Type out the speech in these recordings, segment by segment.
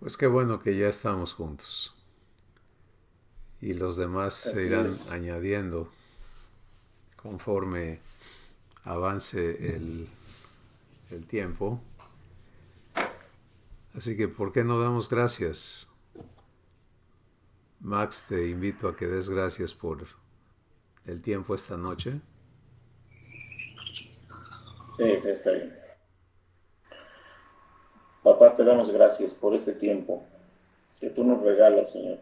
Pues qué bueno que ya estamos juntos y los demás se Así irán es. añadiendo conforme avance el tiempo. Así que, ¿por qué no damos gracias? Max, te invito a que des gracias por el tiempo esta noche. Sí, sí, está bien. Papá, te damos gracias por este tiempo que tú nos regalas, Señor.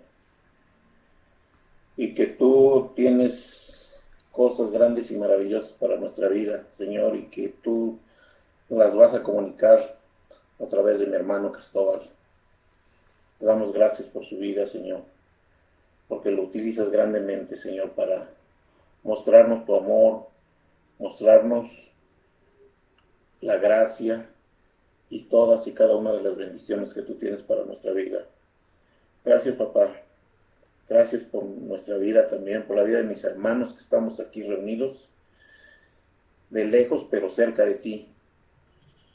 Y que tú tienes cosas grandes y maravillosas para nuestra vida, Señor, y que tú las vas a comunicar a través de mi hermano Cristóbal. Te damos gracias por su vida, Señor, porque lo utilizas grandemente, Señor, para mostrarnos tu amor, mostrarnos la gracia y todas y cada una de las bendiciones que tú tienes para nuestra vida. Gracias, papá. Gracias por nuestra vida también, por la vida de mis hermanos que estamos aquí reunidos, de lejos pero cerca de ti,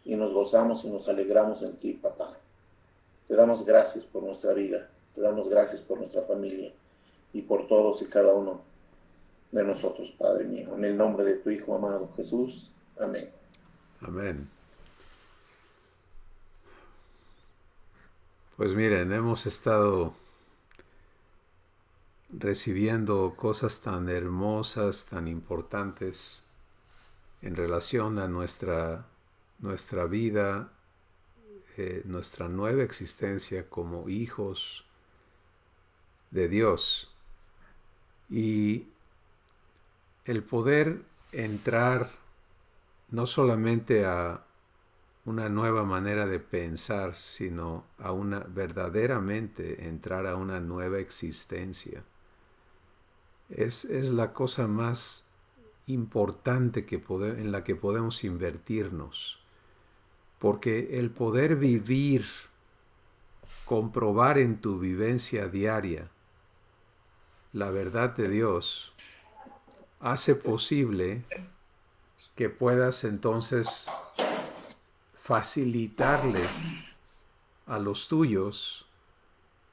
y nos gozamos y nos alegramos en ti, papá. Te damos gracias por nuestra vida, te damos gracias por nuestra familia y por todos y cada uno de nosotros, Padre mío. En el nombre de tu Hijo amado Jesús. Amén. Amén. Pues miren, hemos estado recibiendo cosas tan hermosas, tan importantes en relación a nuestra vida, nuestra nueva existencia como hijos de Dios. Y el poder entrar no solamente a una nueva manera de pensar, sino a una verdaderamente entrar a una nueva existencia. Es la cosa más importante en la que podemos invertirnos, porque el poder vivir, comprobar en tu vivencia diaria la verdad de Dios, hace posible que puedas entonces facilitarle a los tuyos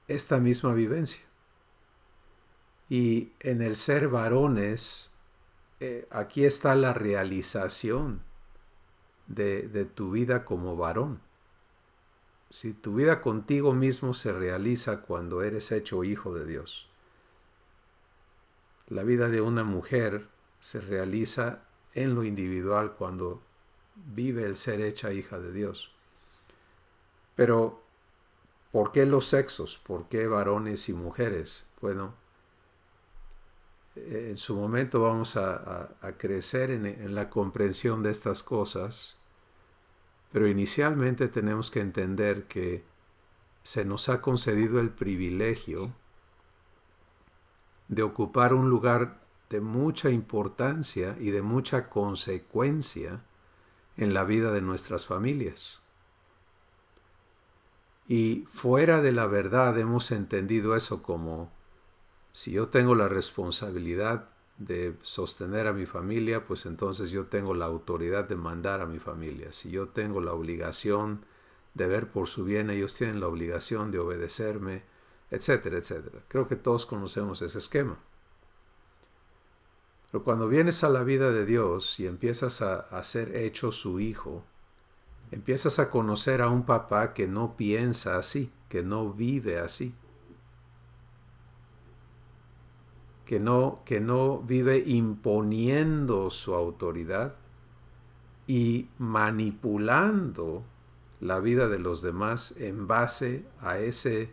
esta misma vivencia. Y en el ser varones, aquí está la realización de tu vida como varón. Si tu vida contigo mismo se realiza cuando eres hecho hijo de Dios, la vida de una mujer se realiza en lo individual cuando vive el ser hecha hija de Dios. Pero, ¿por qué los sexos? ¿Por qué varones y mujeres? Bueno, en su momento vamos a crecer en la comprensión de estas cosas, pero inicialmente tenemos que entender que se nos ha concedido el privilegio de ocupar un lugar de mucha importancia y de mucha consecuencia en la vida de nuestras familias. Y fuera de la verdad hemos entendido eso como: si yo tengo la responsabilidad de sostener a mi familia, pues entonces yo tengo la autoridad de mandar a mi familia. Si yo tengo la obligación de ver por su bien, ellos tienen la obligación de obedecerme, etcétera, etcétera. Creo que todos conocemos ese esquema. Pero cuando vienes a la vida de Dios y empiezas a ser hecho su hijo, empiezas a conocer a un papá que no piensa así, que no vive así, que no vive imponiendo su autoridad y manipulando la vida de los demás en base a ese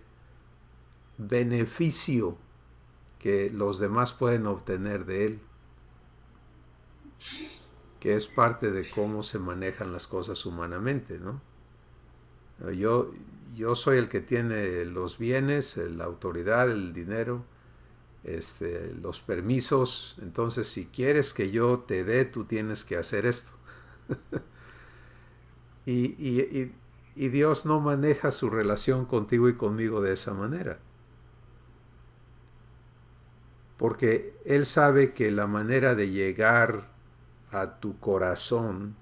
beneficio que los demás pueden obtener de él, que es parte de cómo se manejan las cosas humanamente, ¿no? Yo, yo soy el que tiene los bienes, la autoridad, el dinero, los permisos. Entonces, si quieres que yo te dé, tú tienes que hacer esto. Y, y Dios no maneja su relación contigo y conmigo de esa manera. Porque Él sabe que la manera de llegar a tu corazón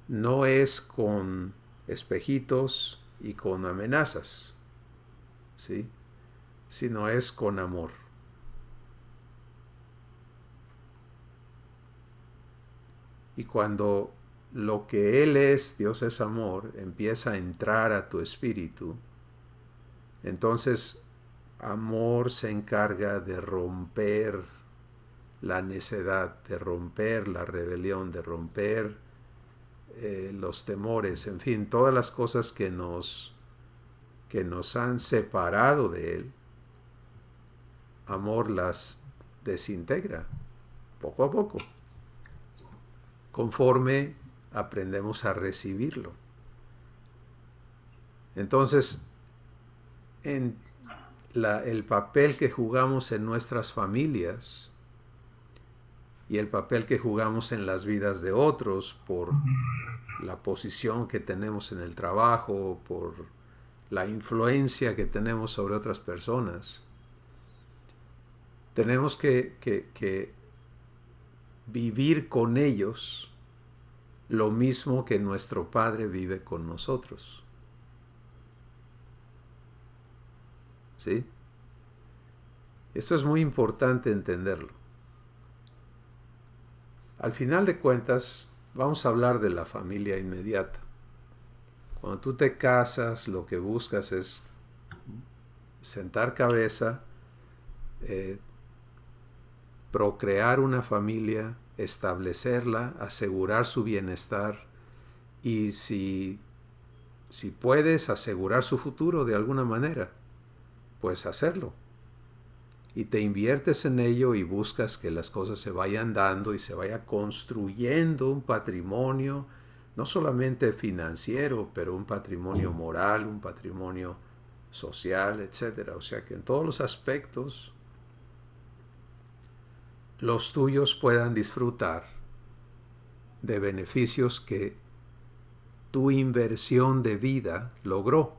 no es con espejitos y con amenazas. ¿sí? Sino es con amor. Y cuando lo que Él es, Dios es amor, empieza a entrar a tu espíritu, entonces amor se encarga de romper la necedad, de romper la rebelión, de romper los temores, en fin, todas las cosas que nos han separado de Él. Amor las desintegra poco a poco, conforme aprendemos a recibirlo. Entonces, el papel que jugamos en nuestras familias y el papel que jugamos en las vidas de otros por la posición que tenemos en el trabajo, por la influencia que tenemos sobre otras personas, tenemos que vivir con ellos lo mismo que nuestro Padre vive con nosotros. ¿Sí? Esto es muy importante entenderlo. Al final de cuentas, vamos a hablar de la familia inmediata. Cuando tú te casas, lo que buscas es sentar cabeza, procrear una familia, establecerla, asegurar su bienestar y si puedes asegurar su futuro de alguna manera, pues hacerlo. Y te inviertes en ello y buscas que las cosas se vayan dando y se vaya construyendo un patrimonio, no solamente financiero, pero un patrimonio moral, un patrimonio social, etc. O sea que en todos los aspectos los tuyos puedan disfrutar de beneficios que tu inversión de vida logró.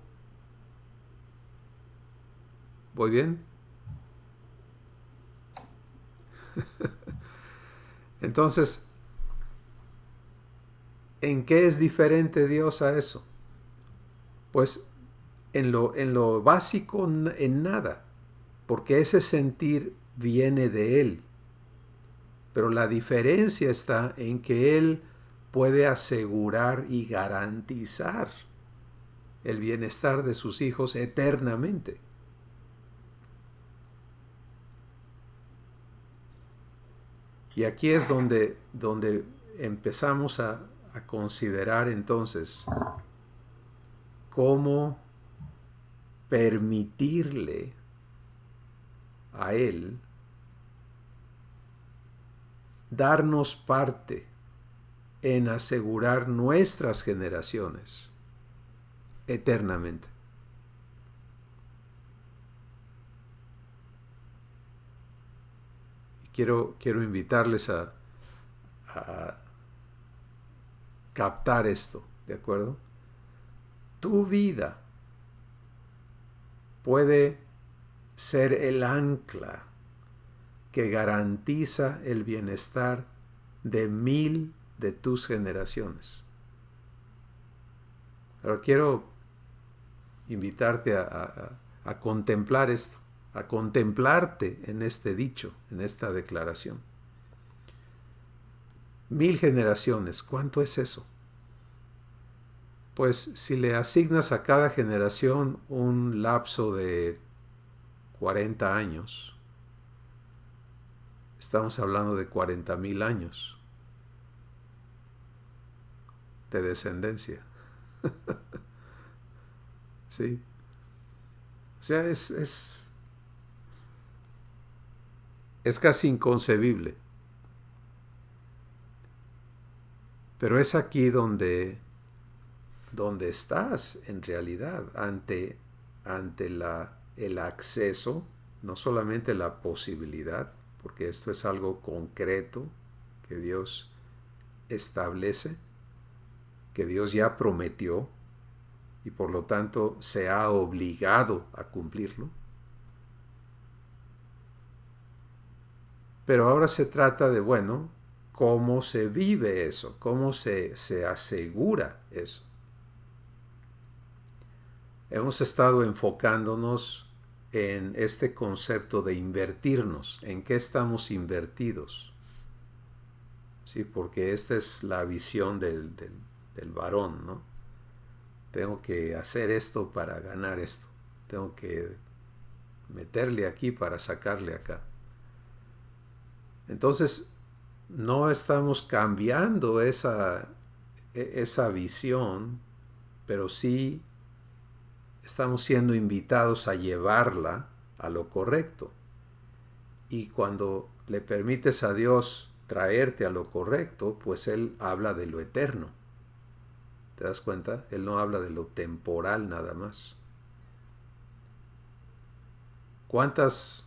¿Voy bien? Entonces, ¿en qué es diferente Dios a eso? Pues en lo básico, en nada, porque ese sentir viene de Él. Pero la diferencia está en que Él puede asegurar y garantizar el bienestar de sus hijos eternamente. Y aquí es donde empezamos a considerar entonces cómo permitirle a Él darnos parte en asegurar nuestras generaciones eternamente. Quiero invitarles a captar esto, ¿de acuerdo? Tu vida puede ser el ancla que garantiza el bienestar de 1000 de tus generaciones. Ahora quiero invitarte a contemplar esto, a contemplarte en este dicho, en esta declaración. 1000 generaciones, ¿cuánto es eso? Pues si le asignas a cada generación un lapso de 40 años, estamos hablando de 40,000 años de descendencia. ¿Sí? O sea, es casi inconcebible. Pero es aquí donde estás en realidad, ante el acceso, no solamente la posibilidad, porque esto es algo concreto que Dios establece, que Dios ya prometió y por lo tanto se ha obligado a cumplirlo. Pero ahora se trata de, bueno, cómo se vive eso, cómo se asegura eso. Hemos estado enfocándonos en este concepto de invertirnos, en qué estamos invertidos. Sí, porque esta es la visión del varón, ¿no? Tengo que hacer esto para ganar esto. Tengo que meterle aquí para sacarle acá. Entonces, no estamos cambiando esa visión, pero sí estamos siendo invitados a llevarla a lo correcto. Y cuando le permites a Dios traerte a lo correcto, pues Él habla de lo eterno. ¿Te das cuenta? Él no habla de lo temporal nada más. ¿Cuántas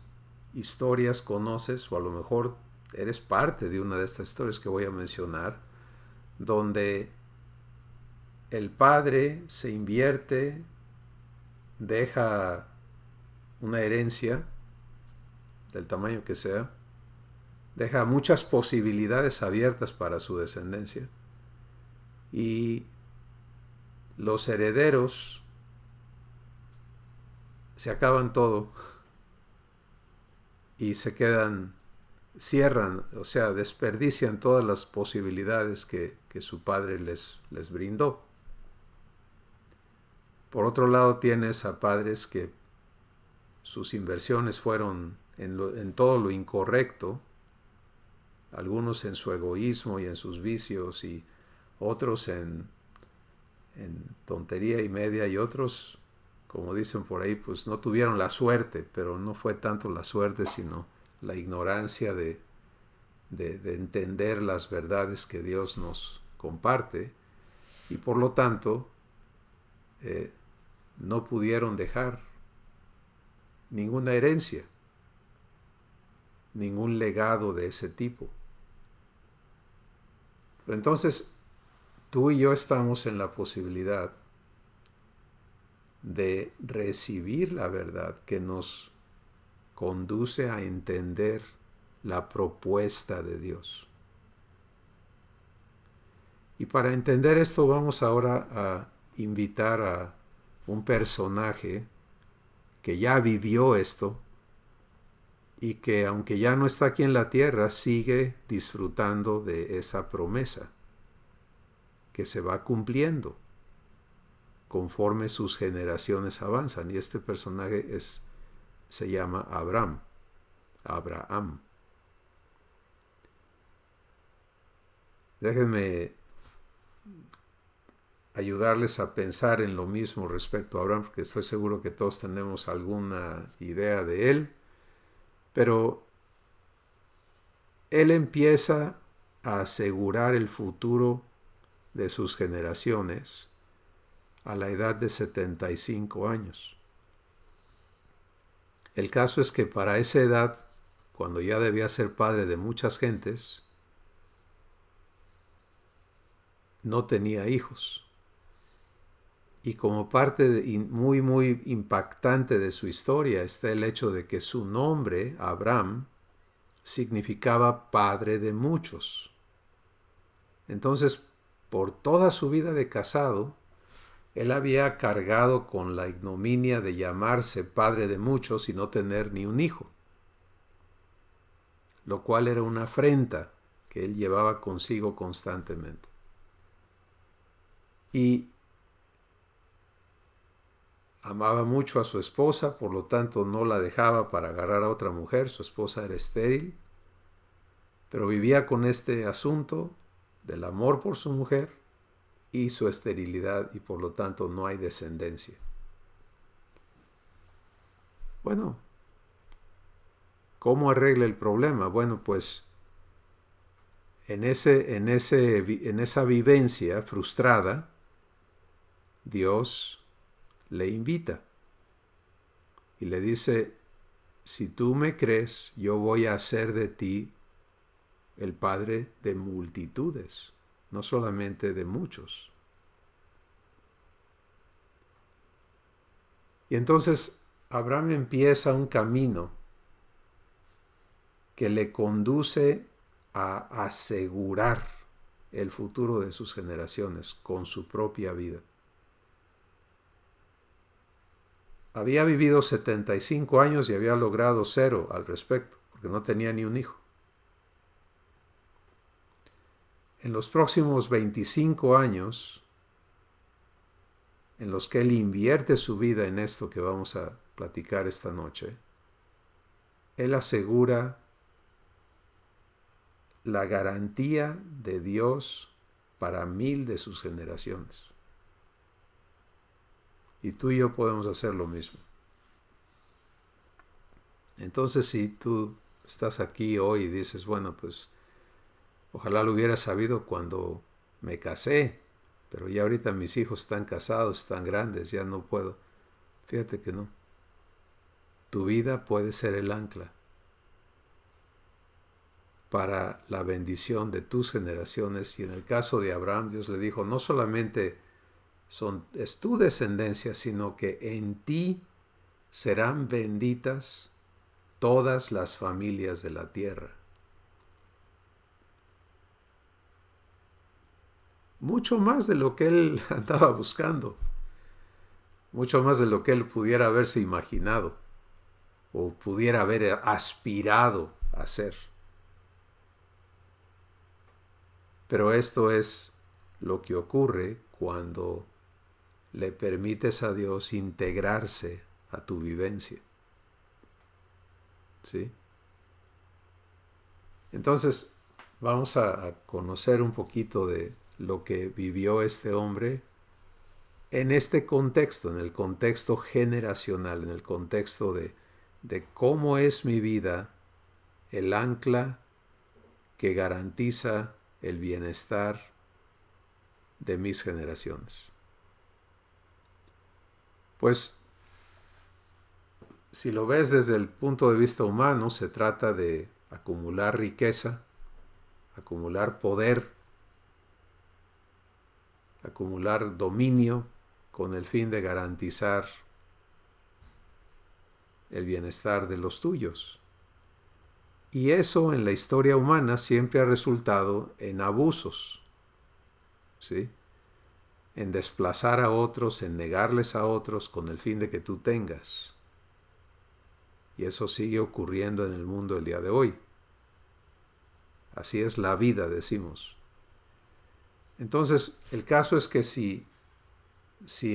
historias conoces, o a lo mejor eres parte de una de estas historias que voy a mencionar, donde el padre se invierte, deja una herencia del tamaño que sea, deja muchas posibilidades abiertas para su descendencia, y los herederos se acaban todo y se quedan, cierran, o sea, desperdician todas las posibilidades que su padre les brindó. Por otro lado, tienes a padres que sus inversiones fueron en todo lo incorrecto, algunos en su egoísmo y en sus vicios, y otros en tontería y media, y otros, como dicen por ahí, pues no tuvieron la suerte, pero no fue tanto la suerte, sino la ignorancia de entender las verdades que Dios nos comparte, y por lo tanto no pudieron dejar ninguna herencia, ningún legado de ese tipo. Pero entonces, tú y yo estamos en la posibilidad de recibir la verdad que nos conduce a entender la propuesta de Dios. Y para entender esto vamos ahora a invitar a un personaje que ya vivió esto y que, aunque ya no está aquí en la tierra, sigue disfrutando de esa promesa que se va cumpliendo conforme sus generaciones avanzan. Y este personaje se llama Abraham. Déjenme ayudarles a pensar en lo mismo respecto a Abraham, porque estoy seguro que todos tenemos alguna idea de él, pero él empieza a asegurar el futuro de sus generaciones a la edad de 75 años. El caso es que para esa edad, cuando ya debía ser padre de muchas gentes, no tenía hijos. Y como parte muy, muy impactante de su historia está el hecho de que su nombre, Abraham, significaba padre de muchos. Entonces, por toda su vida de casado, él había cargado con la ignominia de llamarse padre de muchos y no tener ni un hijo, lo cual era una afrenta que él llevaba consigo constantemente. Y amaba mucho a su esposa, por lo tanto no la dejaba para agarrar a otra mujer. Su esposa era estéril, pero vivía con este asunto del amor por su mujer y su esterilidad, y por lo tanto no hay descendencia. Bueno, ¿cómo arregla el problema? Bueno, pues en esa vivencia frustrada, Dios le invita y le dice: si tú me crees, yo voy a hacer de ti el padre de multitudes, no solamente de muchos. Y entonces Abraham empieza un camino que le conduce a asegurar el futuro de sus generaciones con su propia vida. había vivido 75 años y había logrado cero al respecto, porque no tenía ni un hijo. En los próximos 25 años, en los que él invierte su vida en esto que vamos a platicar esta noche, él asegura la garantía de Dios para 1000 de sus generaciones. Y tú y yo podemos hacer lo mismo. Entonces, si tú estás aquí hoy y dices, bueno, pues ojalá lo hubiera sabido cuando me casé, pero ya ahorita mis hijos están casados, están grandes, ya no puedo. Fíjate que no. Tu vida puede ser el ancla para la bendición de tus generaciones. Y en el caso de Abraham, Dios le dijo, no solamente es tu descendencia, sino que en ti serán benditas todas las familias de la tierra. Mucho más de lo que él andaba buscando, mucho más de lo que él pudiera haberse imaginado o pudiera haber aspirado a hacer. Pero esto es lo que ocurre cuando le permites a Dios integrarse a tu vivencia. ¿Sí? Entonces, vamos a conocer un poquito de lo que vivió este hombre en este contexto, en el contexto generacional, en el contexto de cómo es mi vida el ancla que garantiza el bienestar de mis generaciones. Pues, si lo ves desde el punto de vista humano, se trata de acumular riqueza, acumular poder, acumular dominio con el fin de garantizar el bienestar de los tuyos. Y eso en la historia humana siempre ha resultado en abusos, ¿sí? En desplazar a otros, en negarles a otros con el fin de que tú tengas. Y eso sigue ocurriendo en el mundo el día de hoy. Así es la vida, decimos. Entonces, el caso es que si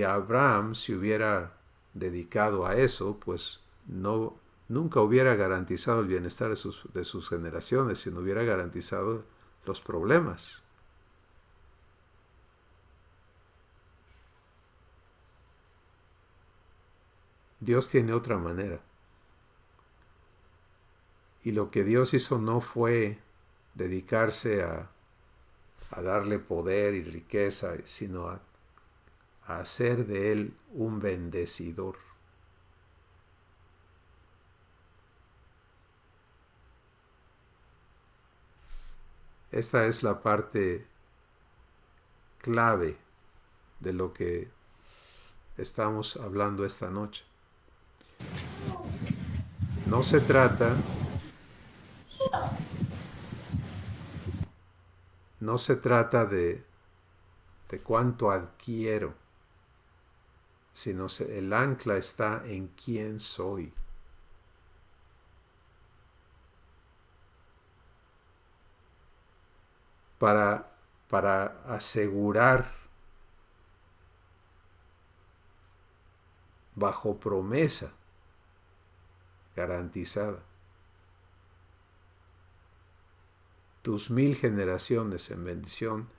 Abraham se hubiera dedicado a eso, pues nunca hubiera garantizado el bienestar de sus generaciones, sino hubiera garantizado los problemas. Dios tiene otra manera. Y lo que Dios hizo no fue dedicarse a darle poder y riqueza, sino a hacer de él un bendecidor. Esta es la parte clave de lo que estamos hablando esta noche. No se trata de cuánto adquiero, sino el ancla está en quién soy. Para asegurar bajo promesa garantizada tus 1000 generaciones en bendición,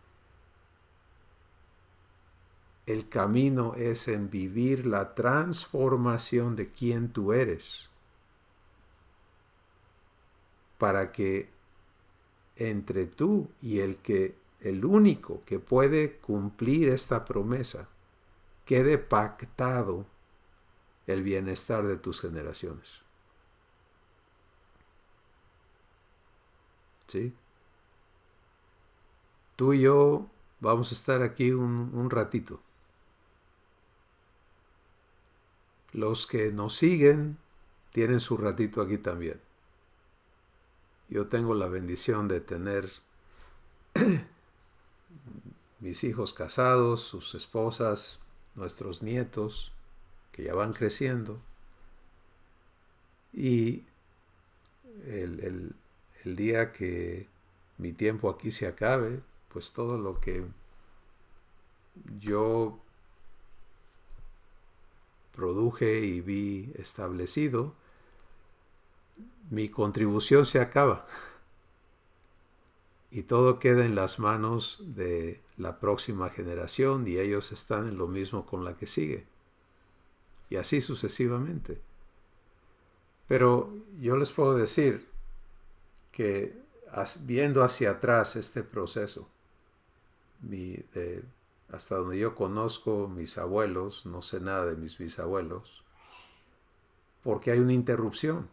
el camino es en vivir la transformación de quien tú eres, para que entre tú y el único que puede cumplir esta promesa, quede pactado el bienestar de tus generaciones. ¿Sí? Tú y yo vamos a estar aquí un ratito. Los que nos siguen tienen su ratito aquí también. Yo tengo la bendición de tener mis hijos casados, sus esposas, nuestros nietos. que ya van creciendo, y el día que mi tiempo aquí se acabe, pues todo lo que yo produje y vi establecido, mi contribución se acaba y todo queda en las manos de la próxima generación y ellos están en lo mismo con la que sigue. Y así sucesivamente. Pero yo les puedo decir que viendo hacia atrás este proceso, hasta donde yo conozco mis abuelos, no sé nada de mis bisabuelos, porque hay una interrupción.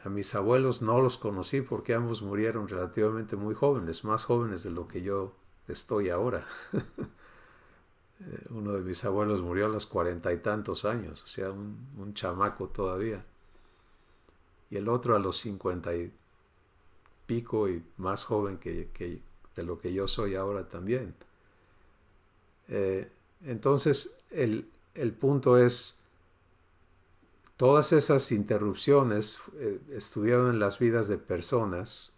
A mis abuelos no los conocí porque ambos murieron relativamente muy jóvenes, más jóvenes de lo que yo estoy ahora. Uno de mis abuelos murió a los 40 y tantos años, o sea, un chamaco todavía. Y el otro a los 50 y pico y más joven que de lo que yo soy ahora también. Entonces, el punto es, todas esas interrupciones estuvieron en las vidas de personas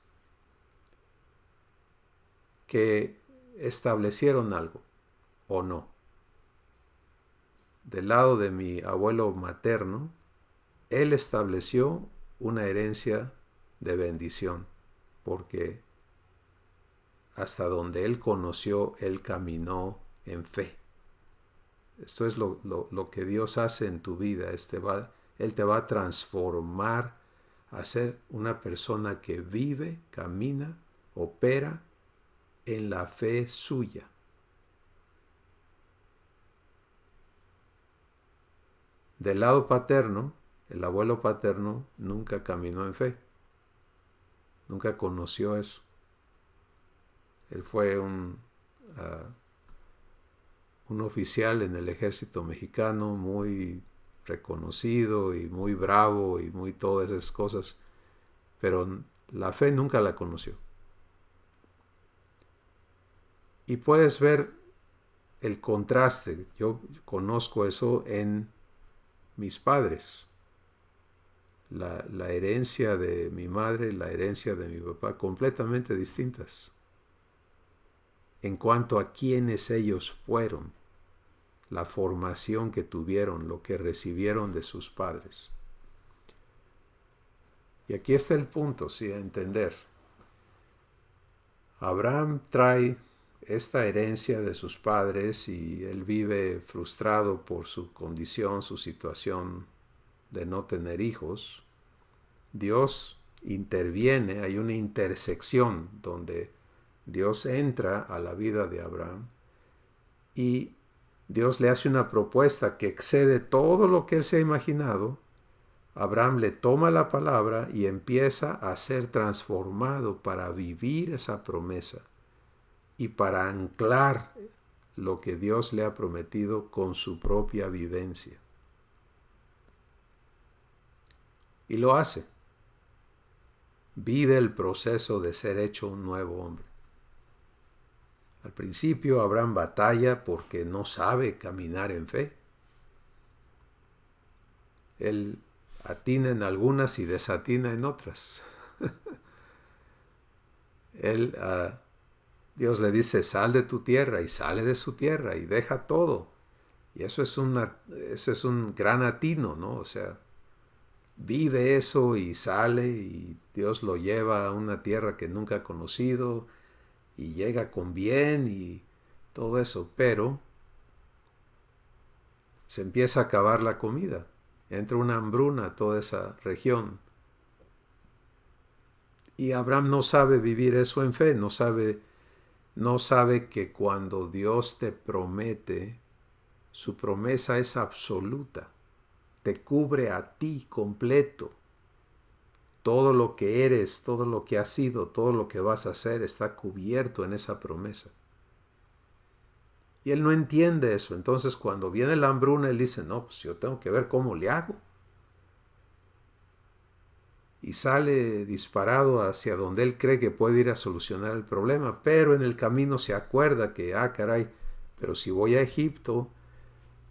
que establecieron algo, o no. Del lado de mi abuelo materno, él estableció una herencia de bendición, porque hasta donde él conoció, él caminó en fe. Esto es lo que Dios hace en tu vida. Él te va a transformar a ser una persona que vive, camina, opera en la fe suya. Del lado paterno, el abuelo paterno nunca caminó en fe. Nunca conoció eso. Él fue un oficial en el ejército mexicano muy reconocido y muy bravo y muy todas esas cosas, pero la fe nunca la conoció. Y puedes ver el contraste. Yo conozco eso en mis padres. La herencia de mi madre y la herencia de mi papá, completamente distintas en cuanto a quiénes ellos fueron, la formación que tuvieron, lo que recibieron de sus padres. Y aquí está el punto, sí, a entender. Abraham trae esta herencia de sus padres y él vive frustrado por su condición, su situación de no tener hijos. Dios interviene, hay una intersección donde Dios entra a la vida de Abraham y Dios le hace una propuesta que excede todo lo que él se ha imaginado. Abraham le toma la palabra y empieza a ser transformado para vivir esa promesa y para anclar lo que Dios le ha prometido con su propia vivencia. Y lo hace. Vive el proceso de ser hecho un nuevo hombre. Al principio Abraham batalla porque no sabe caminar en fe. Él atina en algunas y desatina en otras. Dios le dice, sal de tu tierra, y sale de su tierra y deja todo. Y eso es un gran atino, ¿no? O sea, vive eso y sale y Dios lo lleva a una tierra que nunca ha conocido y llega con bien y todo eso, pero se empieza a acabar la comida, entra una hambruna a toda esa región y Abraham no sabe vivir eso en fe, no sabe que cuando Dios te promete, su promesa es absoluta, te cubre a ti completo. Todo lo que eres, todo lo que has sido, todo lo que vas a hacer está cubierto en esa promesa. Y él no entiende eso. Entonces cuando viene la hambruna, él dice, no, pues yo tengo que ver cómo le hago. Y sale disparado hacia donde él cree que puede ir a solucionar el problema. Pero en el camino se acuerda que, caray, pero si voy a Egipto,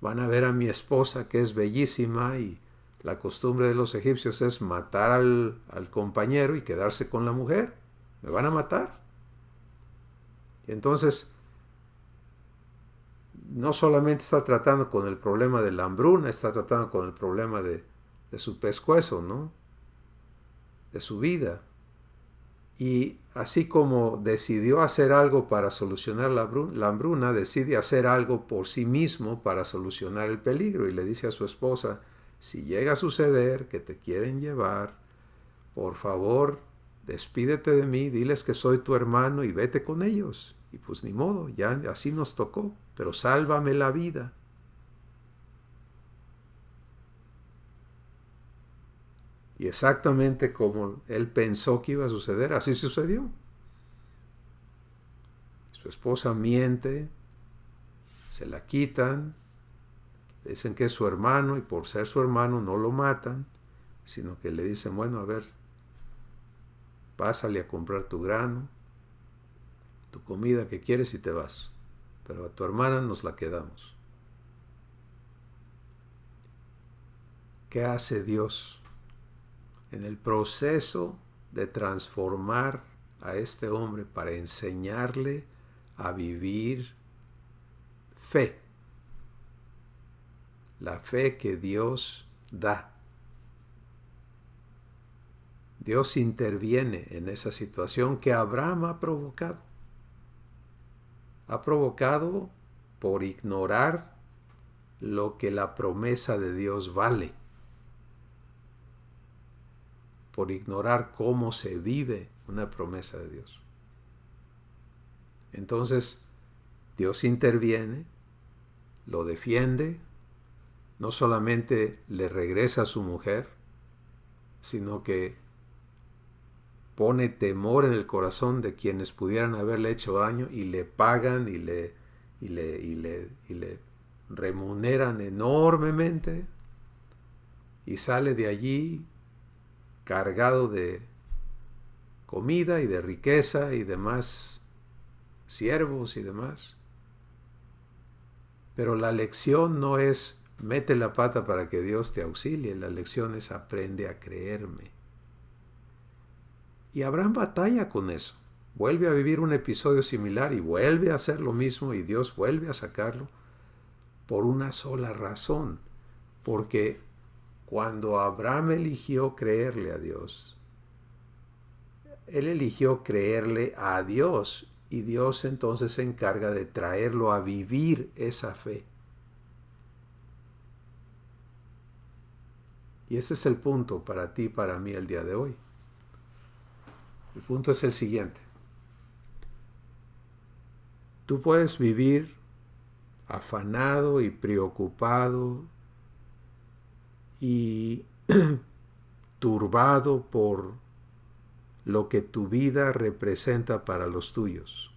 van a ver a mi esposa que es bellísima y la costumbre de los egipcios es matar al compañero y quedarse con la mujer. Me van a matar. Entonces, no solamente está tratando con el problema de la hambruna, está tratando con el problema de su pescuezo, ¿no? De su vida. Y así como decidió hacer algo para solucionar la hambruna, decide hacer algo por sí mismo para solucionar el peligro. Y le dice a su esposa, si llega a suceder que te quieren llevar, por favor, despídete de mí, diles que soy tu hermano y vete con ellos. Y pues ni modo, ya así nos tocó, pero sálvame la vida. Y exactamente como él pensó que iba a suceder, así sucedió. Su esposa miente, se la quitan, dicen que es su hermano y por ser su hermano no lo matan, sino que le dicen, bueno, a ver, pásale a comprar tu grano, tu comida que quieres y te vas. Pero a tu hermana nos la quedamos. ¿Qué hace Dios en el proceso de transformar a este hombre para enseñarle a vivir fe? La fe que Dios da. Dios interviene en esa situación que Abraham ha provocado. Ha provocado por ignorar lo que la promesa de Dios vale. Por ignorar cómo se vive una promesa de Dios. Entonces, Dios interviene, lo defiende, no solamente le regresa a su mujer, sino que pone temor en el corazón de quienes pudieran haberle hecho daño y le pagan y le remuneran enormemente y sale de allí cargado de comida y de riqueza y demás siervos y demás. Pero la lección no es mete la pata para que Dios te auxilie, la lección es aprende a creerme. Y Abraham batalla con eso. Vuelve a vivir un episodio similar y vuelve a hacer lo mismo y Dios vuelve a sacarlo por una sola razón. Porque cuando Abraham eligió creerle a Dios, él eligió creerle a Dios y Dios entonces se encarga de traerlo a vivir esa fe. Y ese es el punto para ti y para mí el día de hoy. El punto es el siguiente. Tú puedes vivir afanado y preocupado y turbado por lo que tu vida representa para los tuyos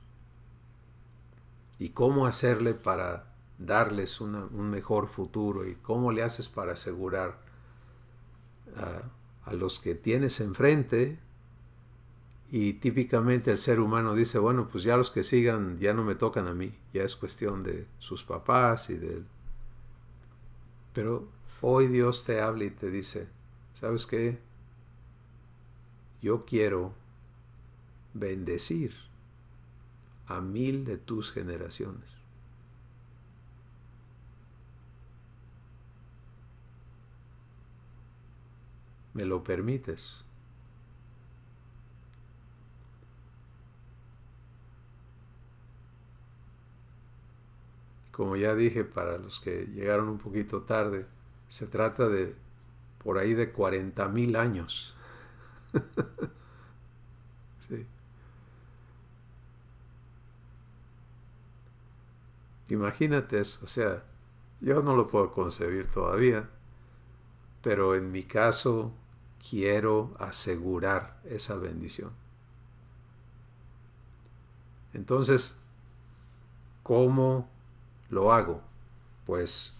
y cómo hacerle para darles un mejor futuro y cómo le haces para asegurar a los que tienes enfrente. Y típicamente el ser humano dice, bueno, pues ya los que sigan ya no me tocan a mí, ya es cuestión de sus papás y de... Pero hoy Dios te habla y te dice, ¿sabes qué? Yo quiero bendecir a 1000 de tus generaciones. ¿Me lo permites? Como ya dije, para los que llegaron un poquito tarde, se trata de por ahí de 40,000 años. Sí. Imagínate eso, o sea, yo no lo puedo concebir todavía, pero en mi caso quiero asegurar esa bendición. Entonces, ¿cómo lo hago? Pues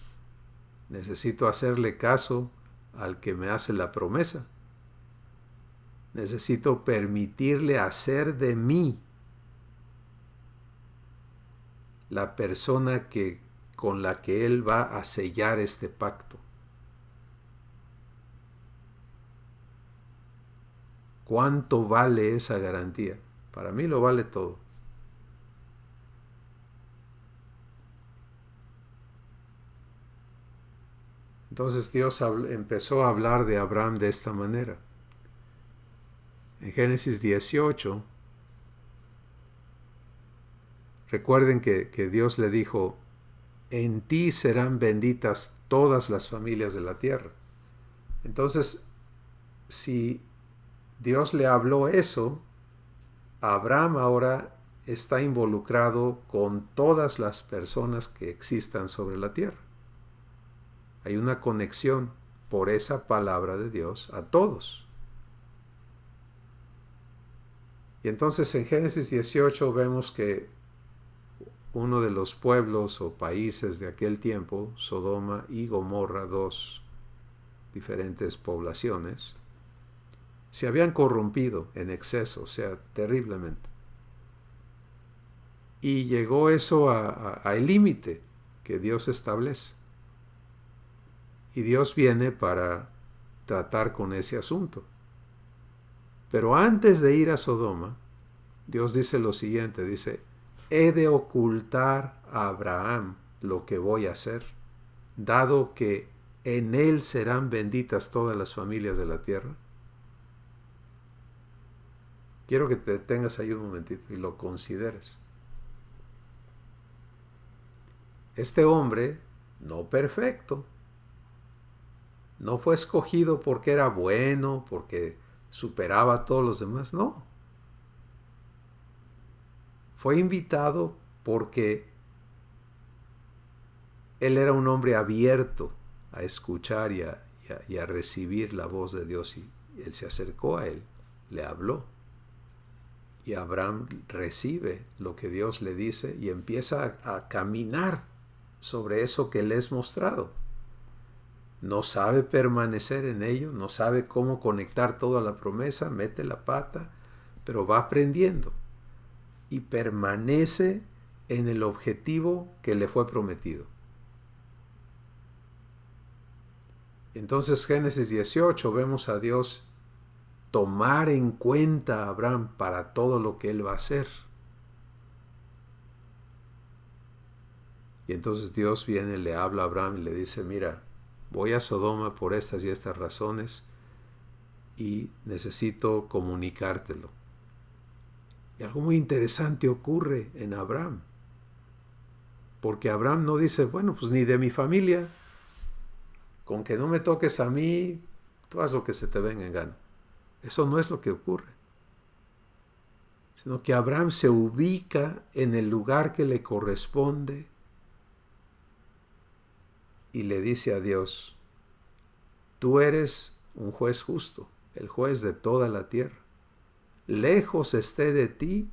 necesito hacerle caso al que me hace la promesa. Necesito permitirle hacer de mí la persona que con la que Él va a sellar este pacto. ¿Cuánto vale esa garantía? Para mí lo vale todo. Entonces Dios empezó a hablar de Abraham de esta manera. En Génesis 18, recuerden que Dios le dijo, en ti serán benditas todas las familias de la tierra. Entonces, si Dios le habló eso, Abraham ahora está involucrado con todas las personas que existan sobre la tierra. Hay una conexión por esa palabra de Dios a todos. Y entonces en Génesis 18 vemos que uno de los pueblos o países de aquel tiempo, Sodoma y Gomorra, dos diferentes poblaciones, se habían corrompido en exceso, o sea, terriblemente. Y llegó eso al límite que Dios establece. Y Dios viene para tratar con ese asunto. Pero antes de ir a Sodoma, Dios dice lo siguiente, dice, he de ocultar a Abraham lo que voy a hacer, dado que en él serán benditas todas las familias de la tierra. Quiero que te detengas ahí un momentito y lo consideres. Este hombre, no perfecto, no fue escogido porque era bueno, porque superaba a todos los demás, no. Fue invitado porque él era un hombre abierto a escuchar y a recibir la voz de Dios. Y él se acercó a él, le habló. Y Abraham recibe lo que Dios le dice y empieza a caminar sobre eso que le es mostrado. No sabe permanecer en ello, no sabe cómo conectar toda la promesa, mete la pata, pero va aprendiendo y permanece en el objetivo que le fue prometido. Entonces, Génesis 18, vemos a Dios tomar en cuenta a Abraham para todo lo que él va a hacer. Y entonces Dios viene, le habla a Abraham y le dice, mira, voy a Sodoma por estas y estas razones y necesito comunicártelo. Y algo muy interesante ocurre en Abraham. Porque Abraham no dice, bueno, pues ni de mi familia, con que no me toques a mí, tú haz lo que se te venga en gana. Eso no es lo que ocurre. Sino que Abraham se ubica en el lugar que le corresponde y le dice a Dios, tú eres un juez justo, el juez de toda la tierra. Lejos esté de ti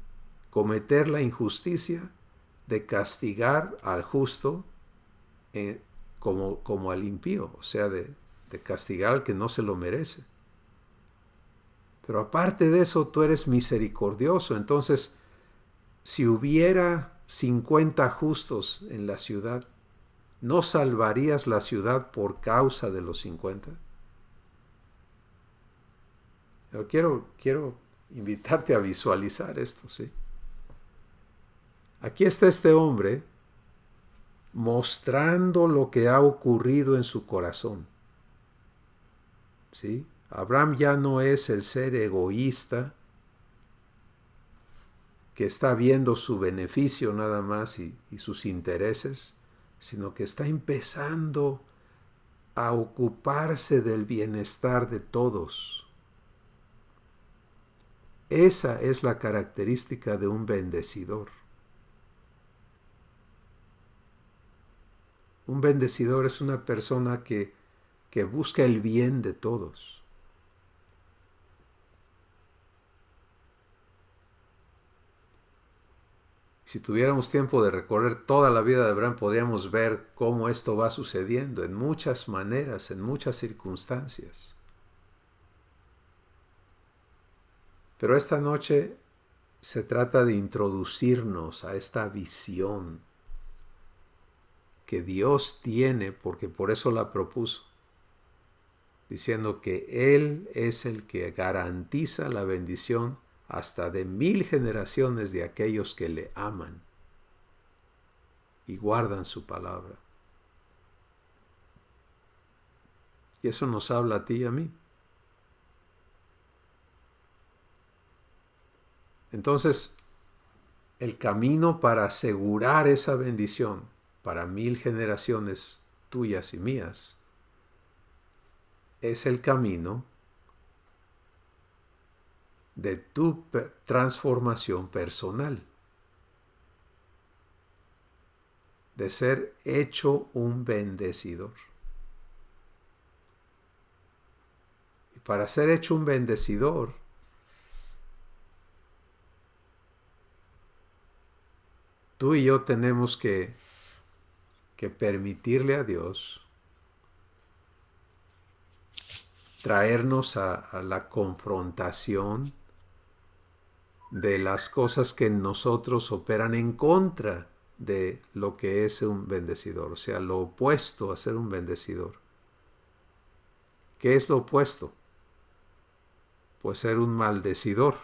cometer la injusticia de castigar al justo como al impío, o sea, de castigar al que no se lo merece. Pero aparte de eso, tú eres misericordioso. Entonces, si hubiera 50 justos en la ciudad, ¿no salvarías la ciudad por causa de los 50? Pero quiero invitarte a visualizar esto, ¿sí? Aquí está este hombre mostrando lo que ha ocurrido en su corazón, ¿sí? Abraham ya no es el ser egoísta que está viendo su beneficio nada más y sus intereses, sino que está empezando a ocuparse del bienestar de todos. Esa es la característica de un bendecidor. Un bendecidor es una persona que busca el bien de todos. Si tuviéramos tiempo de recorrer toda la vida de Abraham, podríamos ver cómo esto va sucediendo en muchas maneras, en muchas circunstancias. Pero esta noche se trata de introducirnos a esta visión que Dios tiene, porque por eso la propuso, diciendo que Él es el que garantiza la bendición hasta de 1000 generaciones de aquellos que le aman y guardan su palabra. Y eso nos habla a ti y a mí. Entonces, el camino para asegurar esa bendición para 1000 generaciones tuyas y mías es el camino de tu transformación personal, de ser hecho un bendecidor. Y para ser hecho un bendecidor, tú y yo tenemos que permitirle a Dios traernos a la confrontación de las cosas que en nosotros operan en contra de lo que es un bendecidor, o sea, lo opuesto a ser un bendecidor. ¿Qué es lo opuesto? Pues ser un maldecidor.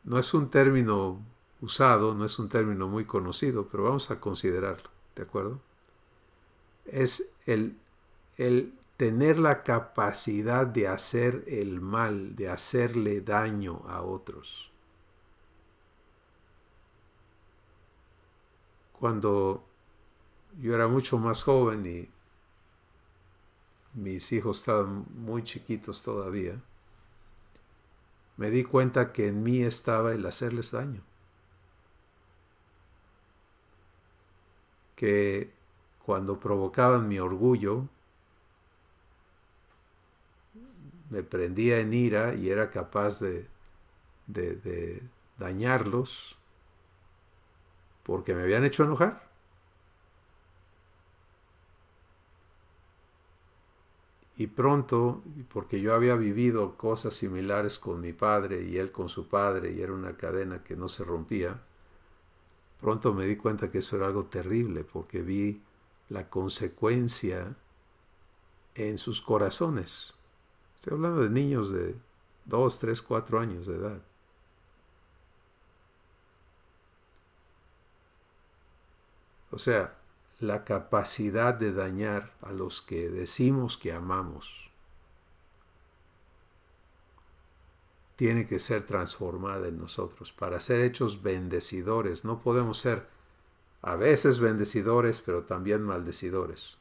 No es un término usado, no es un término muy conocido, pero vamos a considerarlo, ¿de acuerdo? Es el tener la capacidad de hacer el mal, de hacerle daño a otros. Cuando yo era mucho más joven y mis hijos estaban muy chiquitos todavía, me di cuenta que en mí estaba el hacerles daño. Que cuando provocaban mi orgullo, me prendía en ira y era capaz de dañarlos porque me habían hecho enojar. Y pronto, porque yo había vivido cosas similares con mi padre y él con su padre, y era una cadena que no se rompía, pronto me di cuenta que eso era algo terrible, porque vi la consecuencia en sus corazones. Estoy hablando de niños de 2, 3, 4 años de edad. O sea, la capacidad de dañar a los que decimos que amamos tiene que ser transformada en nosotros. Para ser hechos bendecidores, no podemos ser a veces bendecidores, pero también maldecidores.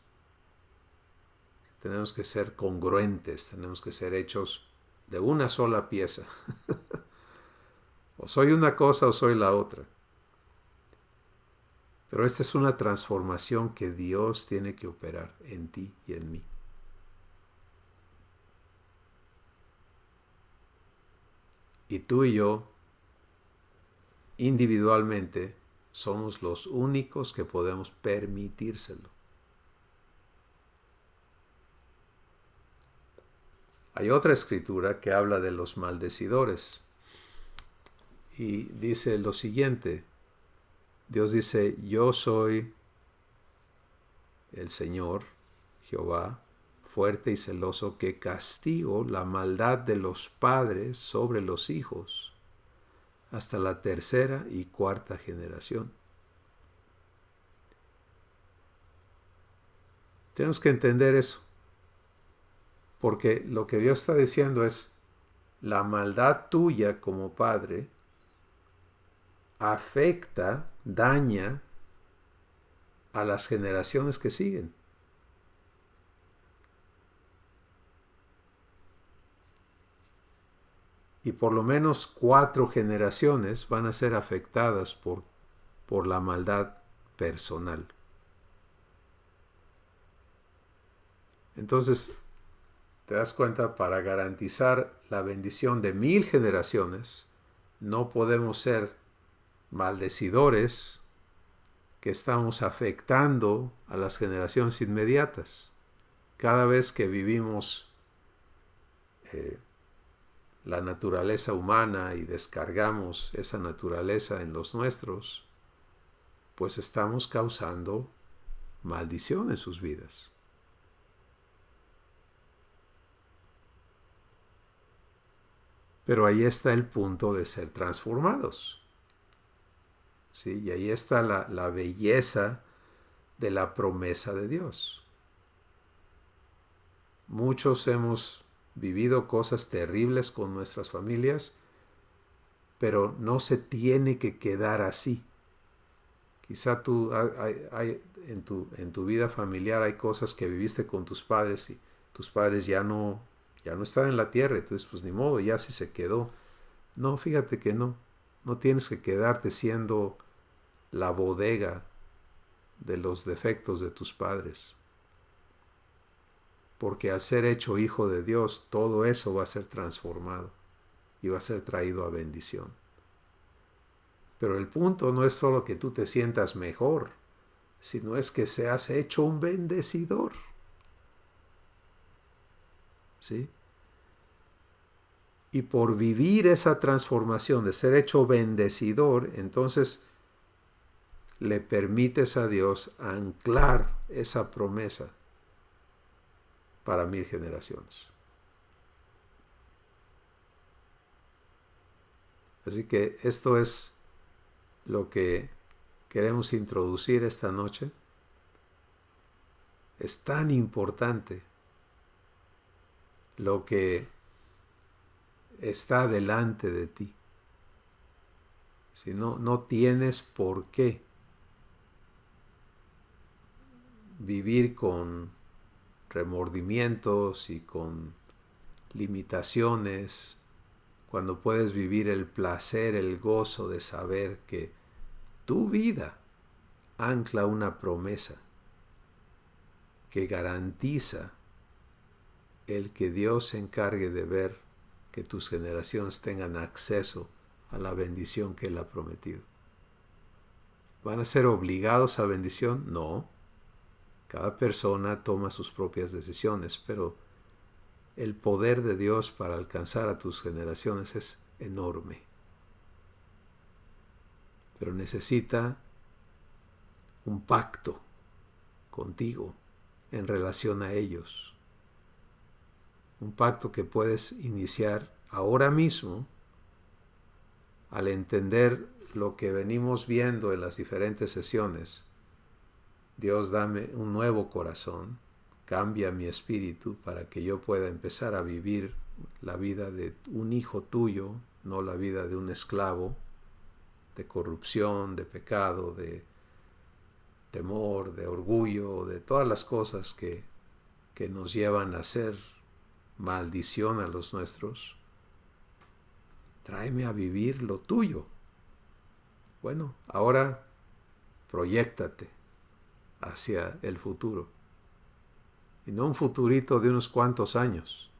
Tenemos que ser congruentes, tenemos que ser hechos de una sola pieza. O soy una cosa o soy la otra. Pero esta es una transformación que Dios tiene que operar en ti y en mí. Y tú y yo, individualmente, somos los únicos que podemos permitírselo. Hay otra escritura que habla de los maldecidores y dice lo siguiente. Dios dice, yo soy el Señor, Jehová, fuerte y celoso, que castigo la maldad de los padres sobre los hijos hasta la 3ª y 4ª generación. Tenemos que entender eso, porque lo que Dios está diciendo es, la maldad tuya como padre afecta, daña a las generaciones que siguen. Y por lo menos 4 generaciones van a ser afectadas por la maldad personal. Entonces, te das cuenta, para garantizar la bendición de 1000 generaciones, no podemos ser maldecidores que estamos afectando a las generaciones inmediatas. Cada vez que vivimos la naturaleza humana y descargamos esa naturaleza en los nuestros, pues estamos causando maldición en sus vidas. Pero ahí está el punto de ser transformados. ¿Sí? Y ahí está la belleza de la promesa de Dios. Muchos hemos vivido cosas terribles con nuestras familias, pero no se tiene que quedar así. Quizá en tu vida familiar hay cosas que viviste con tus padres y tus padres ya no están en la tierra, entonces pues ni modo, ya si se quedó. No, fíjate que no tienes que quedarte siendo la bodega de los defectos de tus padres. Porque al ser hecho hijo de Dios, todo eso va a ser transformado y va a ser traído a bendición. Pero el punto no es solo que tú te sientas mejor, sino es que seas hecho un bendecidor. ¿Sí? Y por vivir esa transformación de ser hecho bendecidor, entonces le permites a Dios anclar esa promesa para 1000 generaciones. Así que esto es lo que queremos introducir esta noche. Es tan importante lo que está delante de ti. Si no tienes por qué vivir con remordimientos y con limitaciones, cuando puedes vivir el placer, el gozo de saber que tu vida ancla una promesa que garantiza el que Dios se encargue de ver que tus generaciones tengan acceso a la bendición que Él ha prometido. ¿Van a ser obligados a bendición? No. Cada persona toma sus propias decisiones, pero el poder de Dios para alcanzar a tus generaciones es enorme. Pero necesita un pacto contigo en relación a ellos. Un pacto que puedes iniciar ahora mismo al entender lo que venimos viendo en las diferentes sesiones. Dios, dame un nuevo corazón, cambia mi espíritu para que yo pueda empezar a vivir la vida de un hijo tuyo, no la vida de un esclavo, de corrupción, de pecado, de temor, de orgullo, de todas las cosas que nos llevan a hacer maldición a los nuestros. Tráeme a vivir lo tuyo. Bueno, ahora proyéctate hacia el futuro. Y no un futurito de unos cuantos años,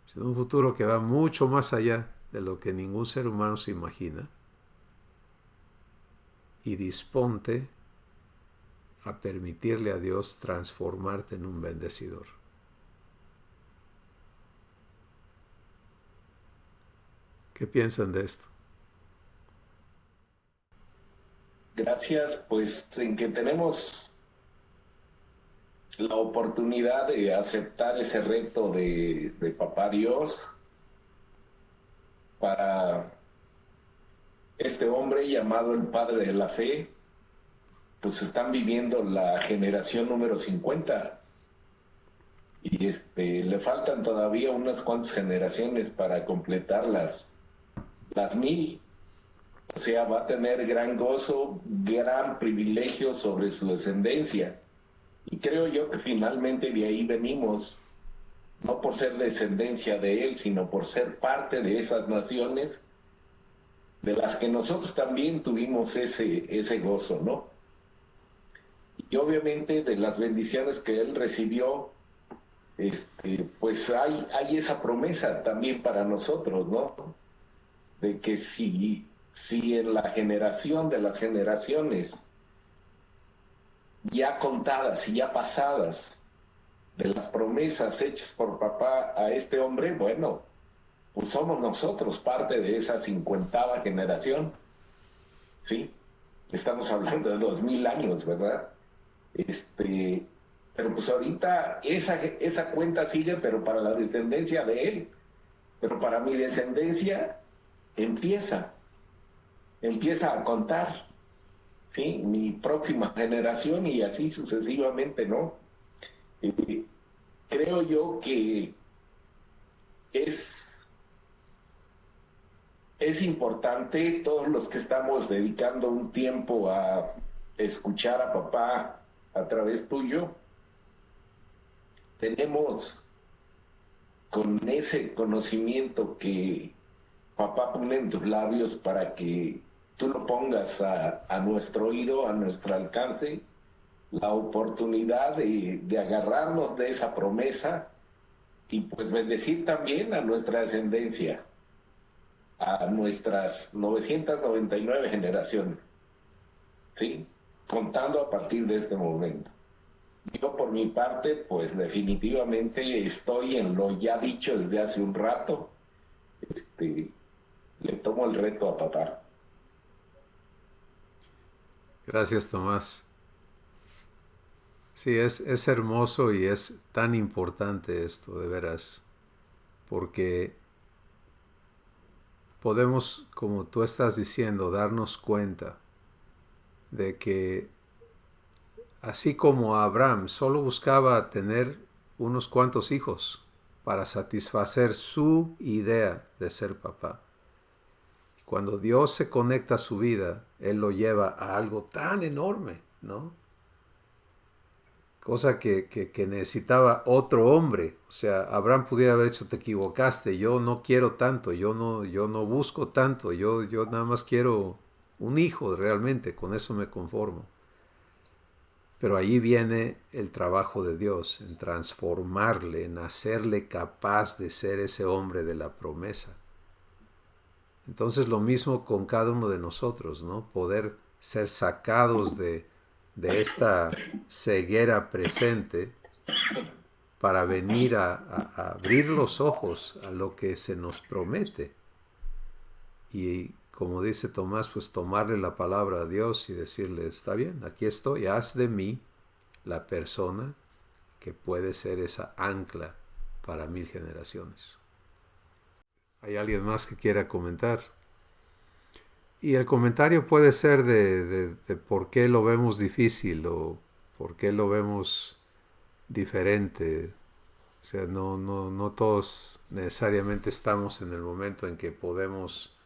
sino un futuro que va mucho más allá de lo que ningún ser humano se imagina. Y disponte a permitirle a Dios transformarte en un bendecidor. ¿Qué piensan de esto? Gracias, pues en que tenemos la oportunidad de aceptar ese reto de Papá Dios para este hombre llamado el Padre de la Fe, pues están viviendo la generación número 50 y le faltan todavía unas cuantas generaciones para completar las 1000. O sea, va a tener gran gozo, gran privilegio sobre su descendencia. Y creo yo que finalmente de ahí venimos, no por ser descendencia de él, sino por ser parte de esas naciones de las que nosotros también tuvimos ese gozo, ¿no? Y obviamente de las bendiciones que él recibió, pues hay esa promesa también para nosotros, ¿no? De que si en la generación de las generaciones ya contadas y ya pasadas de las promesas hechas por papá a este hombre, bueno, pues somos nosotros parte de esa 50ª generación, ¿sí? Estamos hablando de 2000 años, ¿verdad? Pero pues ahorita esa cuenta sigue, pero para la descendencia de él. Pero para mi descendencia empieza, empieza a contar, ¿sí? Mi próxima generación y así sucesivamente, ¿no? Eh, Creo yo que es, es importante todos los que estamos dedicando un tiempo a escuchar a papá a través tuyo, tenemos con ese conocimiento que papá pone en tus labios para que tú lo pongas a nuestro oído, a nuestro alcance, la oportunidad de agarrarnos de esa promesa y pues bendecir también a nuestra descendencia, a nuestras 999 generaciones, ¿sí? Contando a partir de este momento. Yo por mi parte, pues definitivamente estoy en lo ya dicho desde hace un rato. Le tomo el reto a papá. Gracias, Tomás. Sí, es hermoso y es tan importante esto, de veras, porque podemos, como tú estás diciendo, darnos cuenta de que así como Abraham solo buscaba tener unos cuantos hijos para satisfacer su idea de ser papá, cuando Dios se conecta a su vida, Él lo lleva a algo tan enorme, ¿no? Cosa que necesitaba otro hombre. O sea, Abraham pudiera haber dicho, te equivocaste, yo no quiero tanto, yo no busco tanto, yo nada más quiero un hijo realmente, con eso me conformo. Pero ahí viene el trabajo de Dios, en transformarle, en hacerle capaz de ser ese hombre de la promesa. Entonces lo mismo con cada uno de nosotros, ¿no? Poder ser sacados de esta ceguera presente para venir a abrir los ojos a lo que se nos promete. Y como dice Tomás, pues tomarle la palabra a Dios y decirle, está bien, aquí estoy, haz de mí la persona que puede ser esa ancla para 1000 generaciones. ¿Hay alguien más que quiera comentar? Y el comentario puede ser de por qué lo vemos difícil o por qué lo vemos diferente. O sea, no todos necesariamente estamos en el momento en que podemos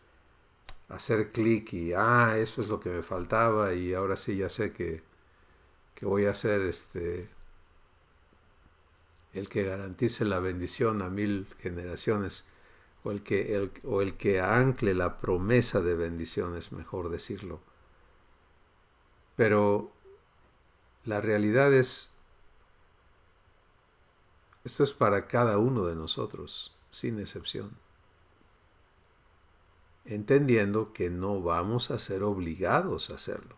hacer clic y, eso es lo que me faltaba y ahora sí ya sé que voy a ser el que garantice la bendición a 1000 generaciones. O el que ancle la promesa de bendiciones, mejor decirlo. Pero la realidad es, esto es para cada uno de nosotros, sin excepción. Entendiendo que no vamos a ser obligados a hacerlo.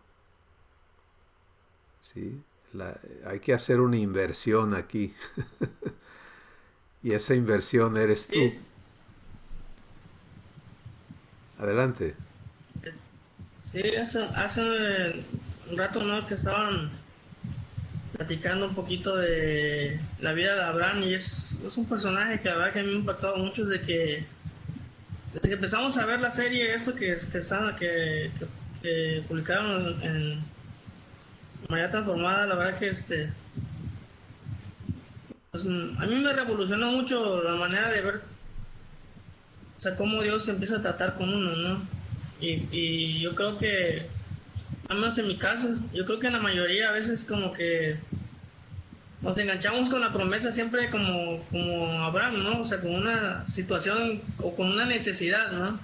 ¿Sí? Hay que hacer una inversión aquí. Y esa inversión eres tú. Adelante. Sí, hace un rato, ¿no? Que estaban platicando un poquito de la vida de Abraham y es un personaje que la verdad que a mí me ha impactado mucho desde que empezamos a ver la serie, eso que publicaron en María Transformada, la verdad que pues, a mí me revolucionó mucho la manera de ver, o sea, cómo Dios empieza a tratar con uno, ¿no? Y yo creo que, al menos en mi caso, yo creo que en la mayoría a veces como que nos enganchamos con la promesa siempre como Abraham, ¿no? O sea, con una situación o con una necesidad, ¿no?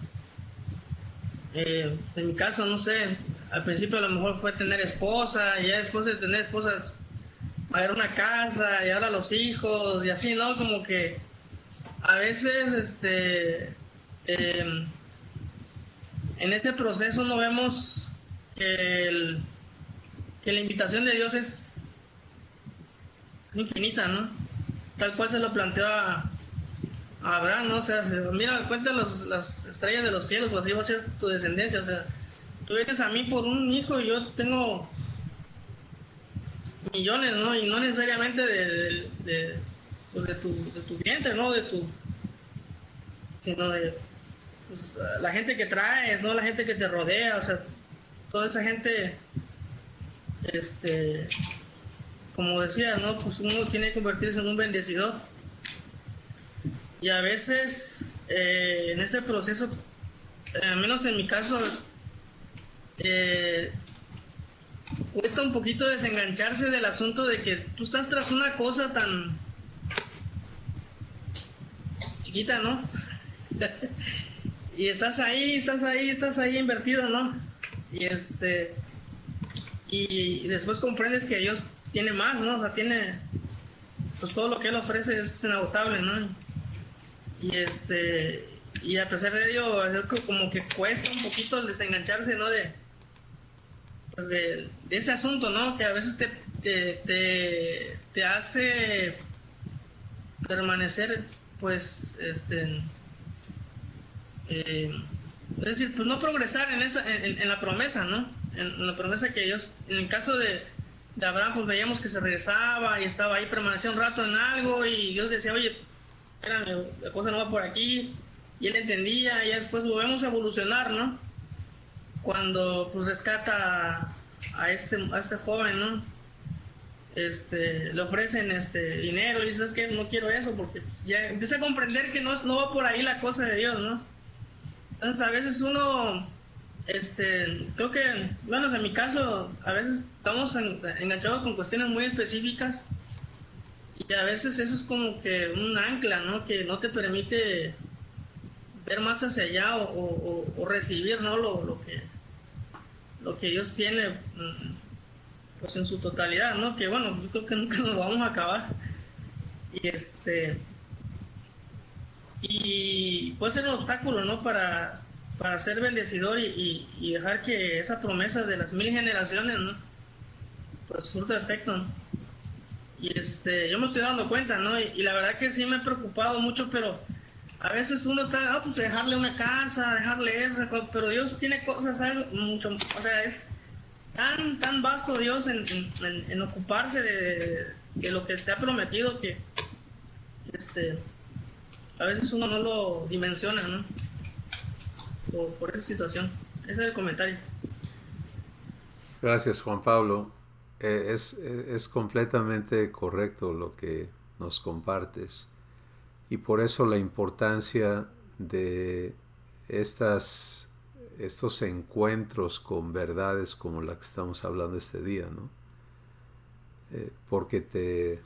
En mi caso, no sé, al principio a lo mejor fue tener esposa, y ya después de tener esposa, pagar una casa, y ahora los hijos, y así, ¿no? Como que a veces, en este proceso no vemos que la invitación de Dios es infinita, ¿no? Tal cual se lo planteó a Abraham, ¿no? O sea, mira, cuenta las estrellas de los cielos, pues así va a ser tu descendencia, o sea, tú vienes a mí por un hijo y yo tengo millones, ¿no? Y no necesariamente pues de tu vientre, ¿no? Sino de pues, la gente que traes, ¿no? La gente que te rodea, o sea, toda esa gente, este, como decía, ¿no? Pues uno tiene que convertirse en un bendecidor. Y a veces, en ese proceso, al menos en mi caso, eh, cuesta un poquito desengancharse del asunto de que tú estás tras una cosa tan chiquita, ¿no? Y estás ahí invertido, ¿no? Y y después comprendes que Dios tiene más, ¿no? O sea, tiene, pues todo lo que Él ofrece es inagotable, ¿no? Y y a pesar de ello, como que cuesta un poquito el desengancharse, ¿no? Pues de ese asunto, ¿no? Que a veces te hace permanecer, pues, es decir, pues no progresar en la promesa, ¿no? En la promesa que Dios, en el caso de Abraham, pues veíamos que se regresaba y estaba ahí, permanecía un rato en algo y Dios decía, oye, espérame, la cosa no va por aquí, y él entendía, y ya después volvemos a evolucionar, ¿no? Cuando pues rescata a este joven, ¿no? Le ofrecen dinero y dice, es que no quiero eso, porque ya empieza a comprender que no va por ahí la cosa de Dios, ¿no? Entonces a veces uno, creo que, bueno, en mi caso, a veces estamos enganchados con cuestiones muy específicas y a veces eso es como que un ancla, ¿no? Que no te permite ver más hacia allá o recibir, ¿no? Lo que Dios tiene, pues en su totalidad, ¿no? Que bueno, yo creo que nunca nos vamos a acabar. Y y puede ser un obstáculo, ¿no? Para ser bendecidor y dejar que esa promesa de las 1000 generaciones, ¿no? Pues surta efecto, ¿no? Y yo me estoy dando cuenta, ¿no? Y la verdad que sí me he preocupado mucho, pero a veces uno está, pues dejarle una casa, dejarle eso, pero Dios tiene cosas algo mucho, o sea, es tan vasto Dios en ocuparse de lo que te ha prometido que a veces uno no lo dimensiona, ¿no? Por esa situación. Ese es el comentario. Gracias, Juan Pablo. Es completamente correcto lo que nos compartes. Y por eso la importancia de estos encuentros con verdades como la que estamos hablando este día, ¿no? Porque te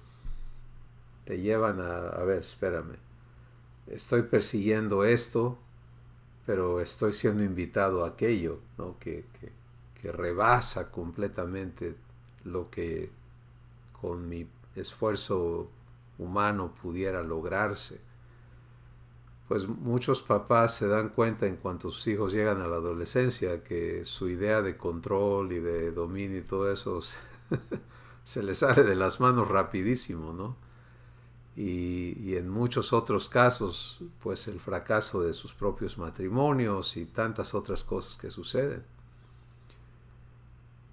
llevan a ver, espérame, estoy persiguiendo esto, pero estoy siendo invitado a aquello, ¿no? Que rebasa completamente lo que con mi esfuerzo humano pudiera lograrse. Pues muchos papás se dan cuenta en cuanto sus hijos llegan a la adolescencia que su idea de control y de dominio y todo eso se les sale de las manos rapidísimo, ¿no? Y en muchos otros casos, pues el fracaso de sus propios matrimonios y tantas otras cosas que suceden.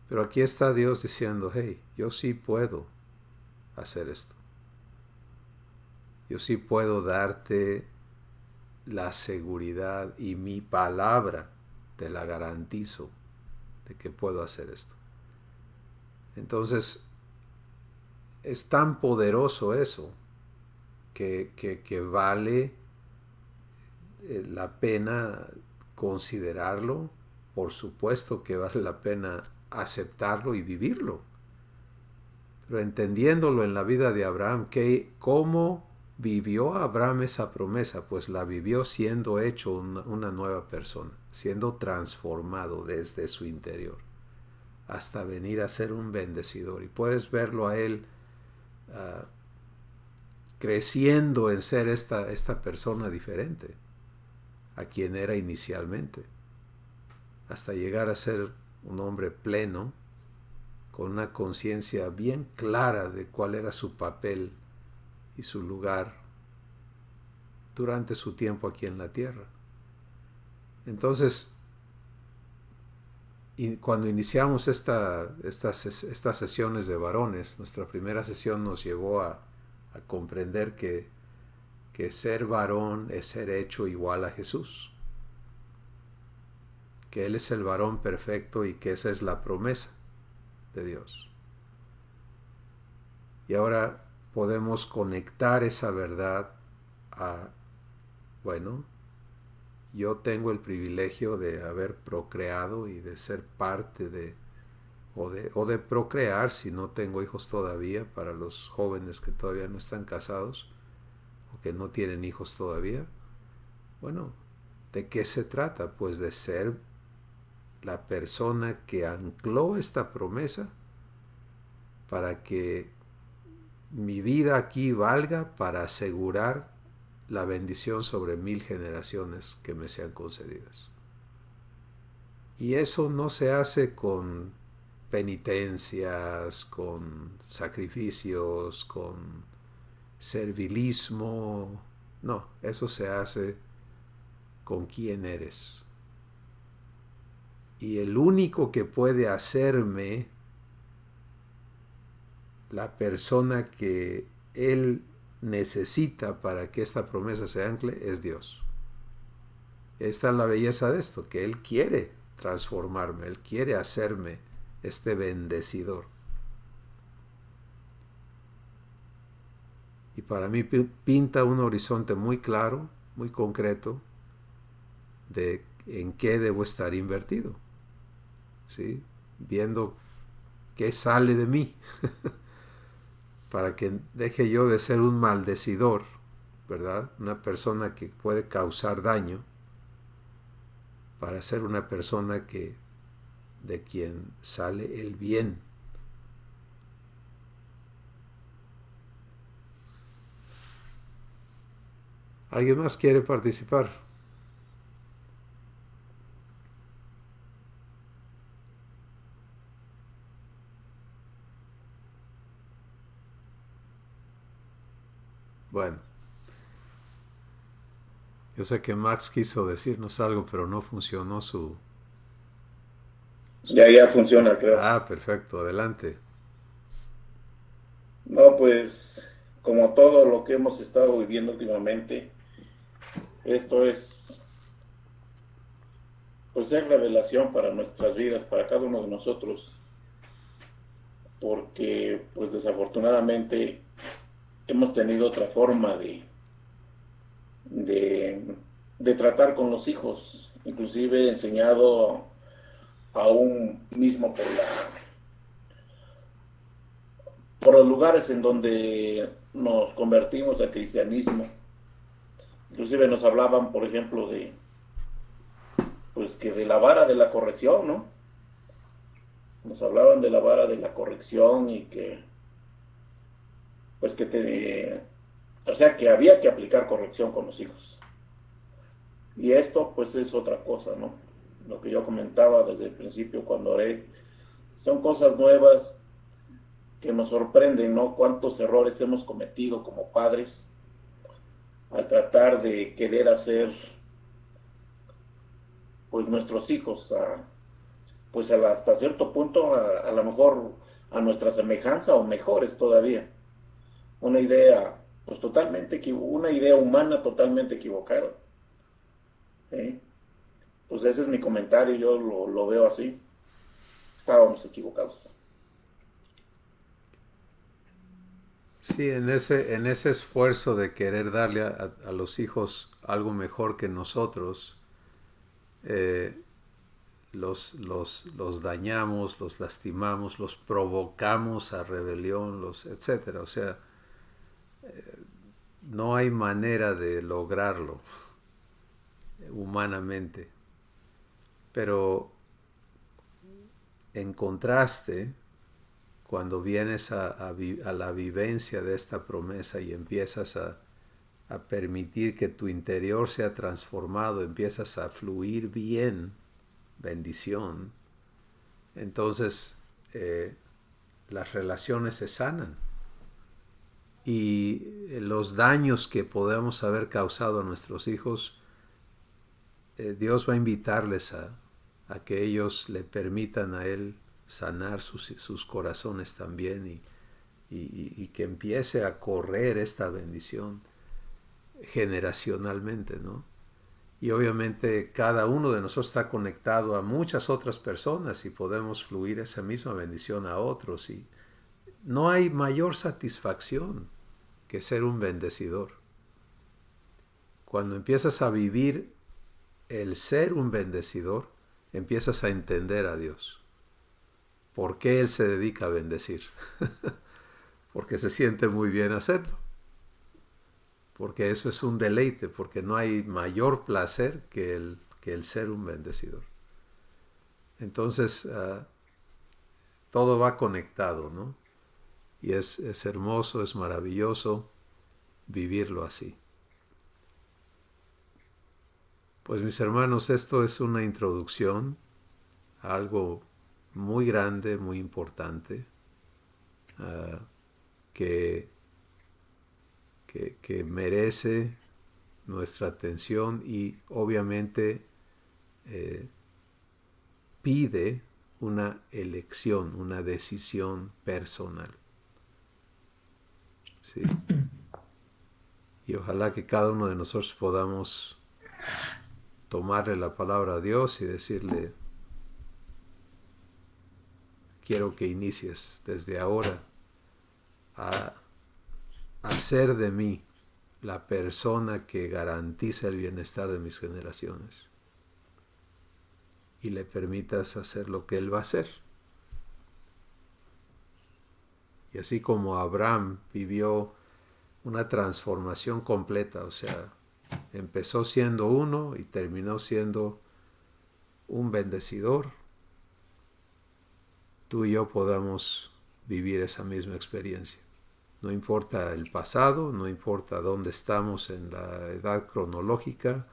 Pero aquí está Dios diciendo, hey, yo sí puedo hacer esto. Yo sí puedo darte la seguridad y mi palabra te la garantizo de que puedo hacer esto. Entonces, es tan poderoso eso que vale la pena considerarlo. Por supuesto que vale la pena aceptarlo y vivirlo. Pero entendiéndolo en la vida de Abraham, ¿cómo vivió Abraham esa promesa? Pues la vivió siendo hecho una nueva persona, siendo transformado desde su interior, hasta venir a ser un bendecidor. Y puedes verlo a él creciendo en ser esta persona diferente a quien era inicialmente, hasta llegar a ser un hombre pleno, con una conciencia bien clara de cuál era su papel y su lugar durante su tiempo aquí en la tierra. Entonces, Y cuando iniciamos estas sesiones de varones, nuestra primera sesión nos llevó a comprender que ser varón es ser hecho igual a Jesús, que Él es el varón perfecto y que esa es la promesa de Dios. Y ahora podemos conectar esa verdad a, bueno, yo tengo el privilegio de haber procreado y de ser parte de, o de procrear si no tengo hijos todavía, para los jóvenes que todavía no están casados o que no tienen hijos todavía. Bueno, ¿de qué se trata? Pues de ser la persona que ancló esta promesa para que mi vida aquí valga para asegurar la bendición sobre 1000 generaciones que me sean concedidas. Y eso no se hace con penitencias, con sacrificios, con servilismo. No, eso se hace con quién eres. Y el único que puede hacerme la persona que Él necesita para que esta promesa se ancle es Dios. Esta es la belleza de esto, que Él quiere transformarme, Él quiere hacerme este bendecidor. Y para mí pinta un horizonte muy claro, muy concreto, de en qué debo estar invertido, ¿sí? Viendo qué sale de mí, para que deje yo de ser un maldecidor, ¿verdad? Una persona que puede causar daño, para ser una persona de quien sale el bien. ¿Alguien más quiere participar? Bueno, yo sé que Max quiso decirnos algo, pero no funcionó su... Ya funciona, creo. Ah, perfecto, adelante. No, pues como todo lo que hemos estado viviendo últimamente, esto es revelación para nuestras vidas, para cada uno de nosotros, porque pues desafortunadamente hemos tenido otra forma de tratar con los hijos, inclusive enseñado aún mismo por los lugares en donde nos convertimos al cristianismo. Inclusive nos hablaban, por ejemplo, pues que de la vara de la corrección, ¿no? Nos hablaban de la vara de la corrección y que, pues o sea, que había que aplicar corrección con los hijos. Y esto, pues, es otra cosa, ¿no? Lo que yo comentaba desde el principio cuando oré, son cosas nuevas que nos sorprenden, ¿no? Cuántos errores hemos cometido como padres al tratar de querer hacer, pues, nuestros hijos pues hasta cierto punto a lo mejor a nuestra semejanza o mejores todavía. Una idea pues una idea humana totalmente equivocada. Pues ese es mi comentario, yo lo veo así. Estábamos equivocados. Sí, en ese esfuerzo de querer darle a los hijos algo mejor que nosotros, los dañamos, los lastimamos, los provocamos a rebelión, etcétera. O sea, no hay manera de lograrlo humanamente. Pero en contraste, cuando vienes a la vivencia de esta promesa y empiezas a permitir que tu interior sea transformado, empiezas a fluir bien, bendición, entonces las relaciones se sanan y los daños que podemos haber causado a nuestros hijos, Dios va a invitarles a a que ellos le permitan a Él sanar sus corazones también y que empiece a correr esta bendición generacionalmente, ¿no? Y obviamente cada uno de nosotros está conectado a muchas otras personas y podemos fluir esa misma bendición a otros. Y no hay mayor satisfacción que ser un bendecidor. Cuando empiezas a vivir el ser un bendecidor, empiezas a entender a Dios. ¿Por qué Él se dedica a bendecir? Porque se siente muy bien hacerlo. Porque eso es un deleite, porque no hay mayor placer que el ser un bendecidor. Entonces, todo va conectado, ¿no? Y es hermoso, es maravilloso vivirlo así. Pues mis hermanos, esto es una introducción a algo muy grande, muy importante, que merece nuestra atención y obviamente pide una elección, una decisión personal. ¿Sí? Y ojalá que cada uno de nosotros podamos tomarle la palabra a Dios y decirle: quiero que inicies desde ahora a hacer de mí la persona que garantiza el bienestar de mis generaciones, y le permitas hacer lo que Él va a hacer. Y así como Abraham vivió una transformación completa, o sea, empezó siendo uno y terminó siendo un bendecidor, tú y yo podamos vivir esa misma experiencia. No importa el pasado, no importa dónde estamos en la edad cronológica,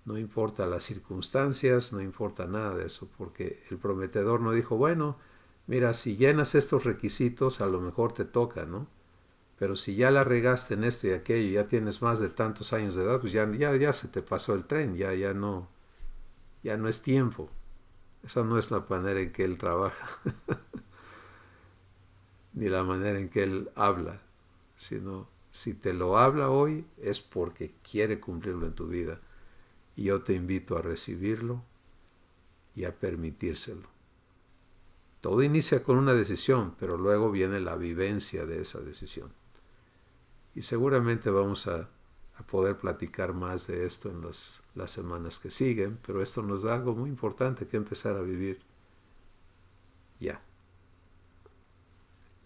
no importa las circunstancias, no importa nada de eso, porque el prometedor no dijo: bueno, mira, si llenas estos requisitos, a lo mejor te toca, ¿no? Pero si ya la regaste en esto y aquello, ya tienes más de tantos años de edad, pues ya se te pasó el tren, ya no es tiempo. Esa no es la manera en que Él trabaja, ni la manera en que Él habla, sino si te lo habla hoy es porque quiere cumplirlo en tu vida. Y yo te invito a recibirlo y a permitírselo. Todo inicia con una decisión, pero luego viene la vivencia de esa decisión. Y seguramente vamos a poder platicar más de esto en las semanas que siguen, pero esto nos da algo muy importante que empezar a vivir ya.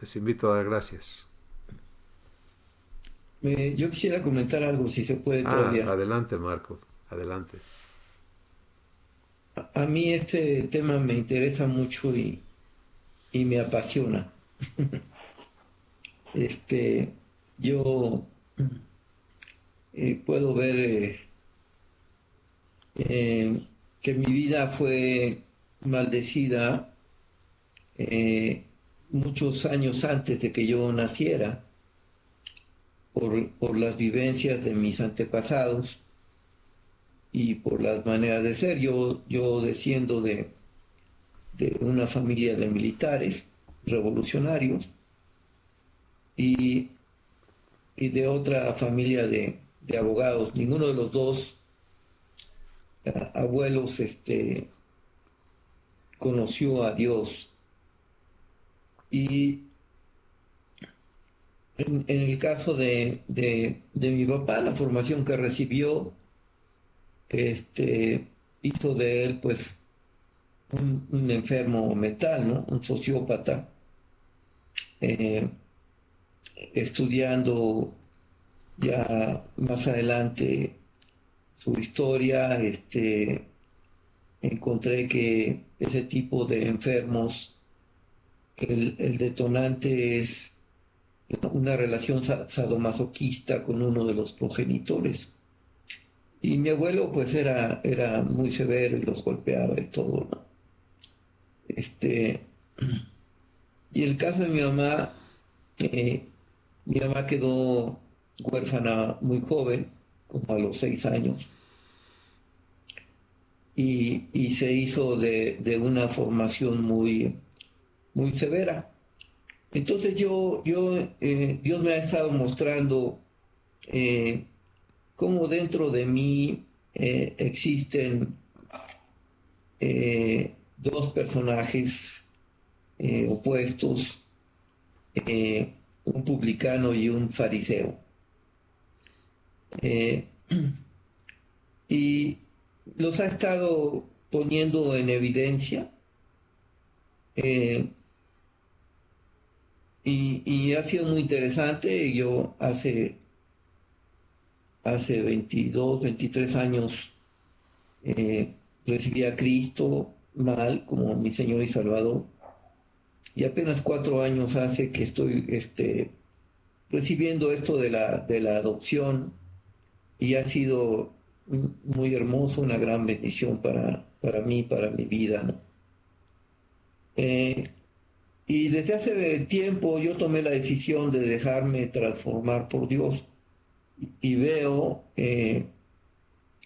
Les invito a dar gracias. Yo quisiera comentar algo, si se puede todavía. Adelante, Marco, adelante. A mí este tema me interesa mucho y me apasiona. Yo puedo ver que mi vida fue maldecida muchos años antes de que yo naciera por las vivencias de mis antepasados y por las maneras de ser. Yo desciendo de una familia de militares revolucionarios y de otra familia de abogados. Ninguno de los dos abuelos conoció a Dios. Y en el caso de mi papá, la formación que recibió hizo de él pues un enfermo mental, ¿no? Un sociópata, estudiando ya más adelante su historia, encontré que ese tipo de enfermos, el detonante es una relación sadomasoquista con uno de los progenitores. Y mi abuelo pues era muy severo y los golpeaba y todo, ¿no? Y el caso de mi mamá quedó huérfana muy joven, como a los 6 años. y se hizo de una formación muy, muy severa. Entonces Dios me ha estado mostrando cómo dentro de mí existen dos personajes opuestos, un publicano y un fariseo. Y los ha estado poniendo en evidencia, y ha sido muy interesante. Yo hace 22, 23 años recibí a Cristo mal como mi Señor y Salvador, y apenas 4 años hace que estoy recibiendo esto de la adopción, y ha sido muy hermoso, una gran bendición para mí, para mi vida, ¿no? Y desde hace tiempo yo tomé la decisión de dejarme transformar por Dios, y veo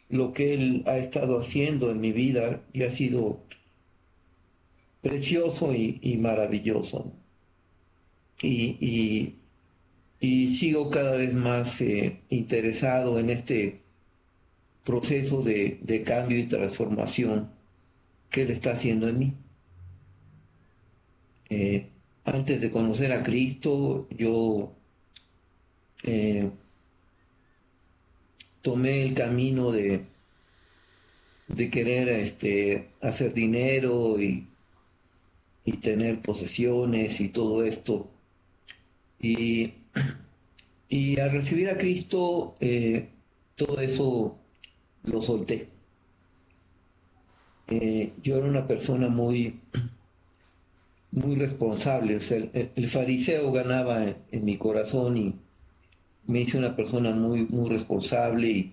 lo que Él ha estado haciendo en mi vida, y ha sido precioso y maravilloso. Y sigo cada vez más interesado en este proceso de cambio y transformación que Él está haciendo en mí. Antes de conocer a Cristo, yo tomé el camino de querer hacer dinero y tener posesiones y todo esto. Y al recibir a Cristo, todo eso lo solté. Yo era una persona muy, muy responsable. O sea, el fariseo ganaba en mi corazón, y me hice una persona muy, muy responsable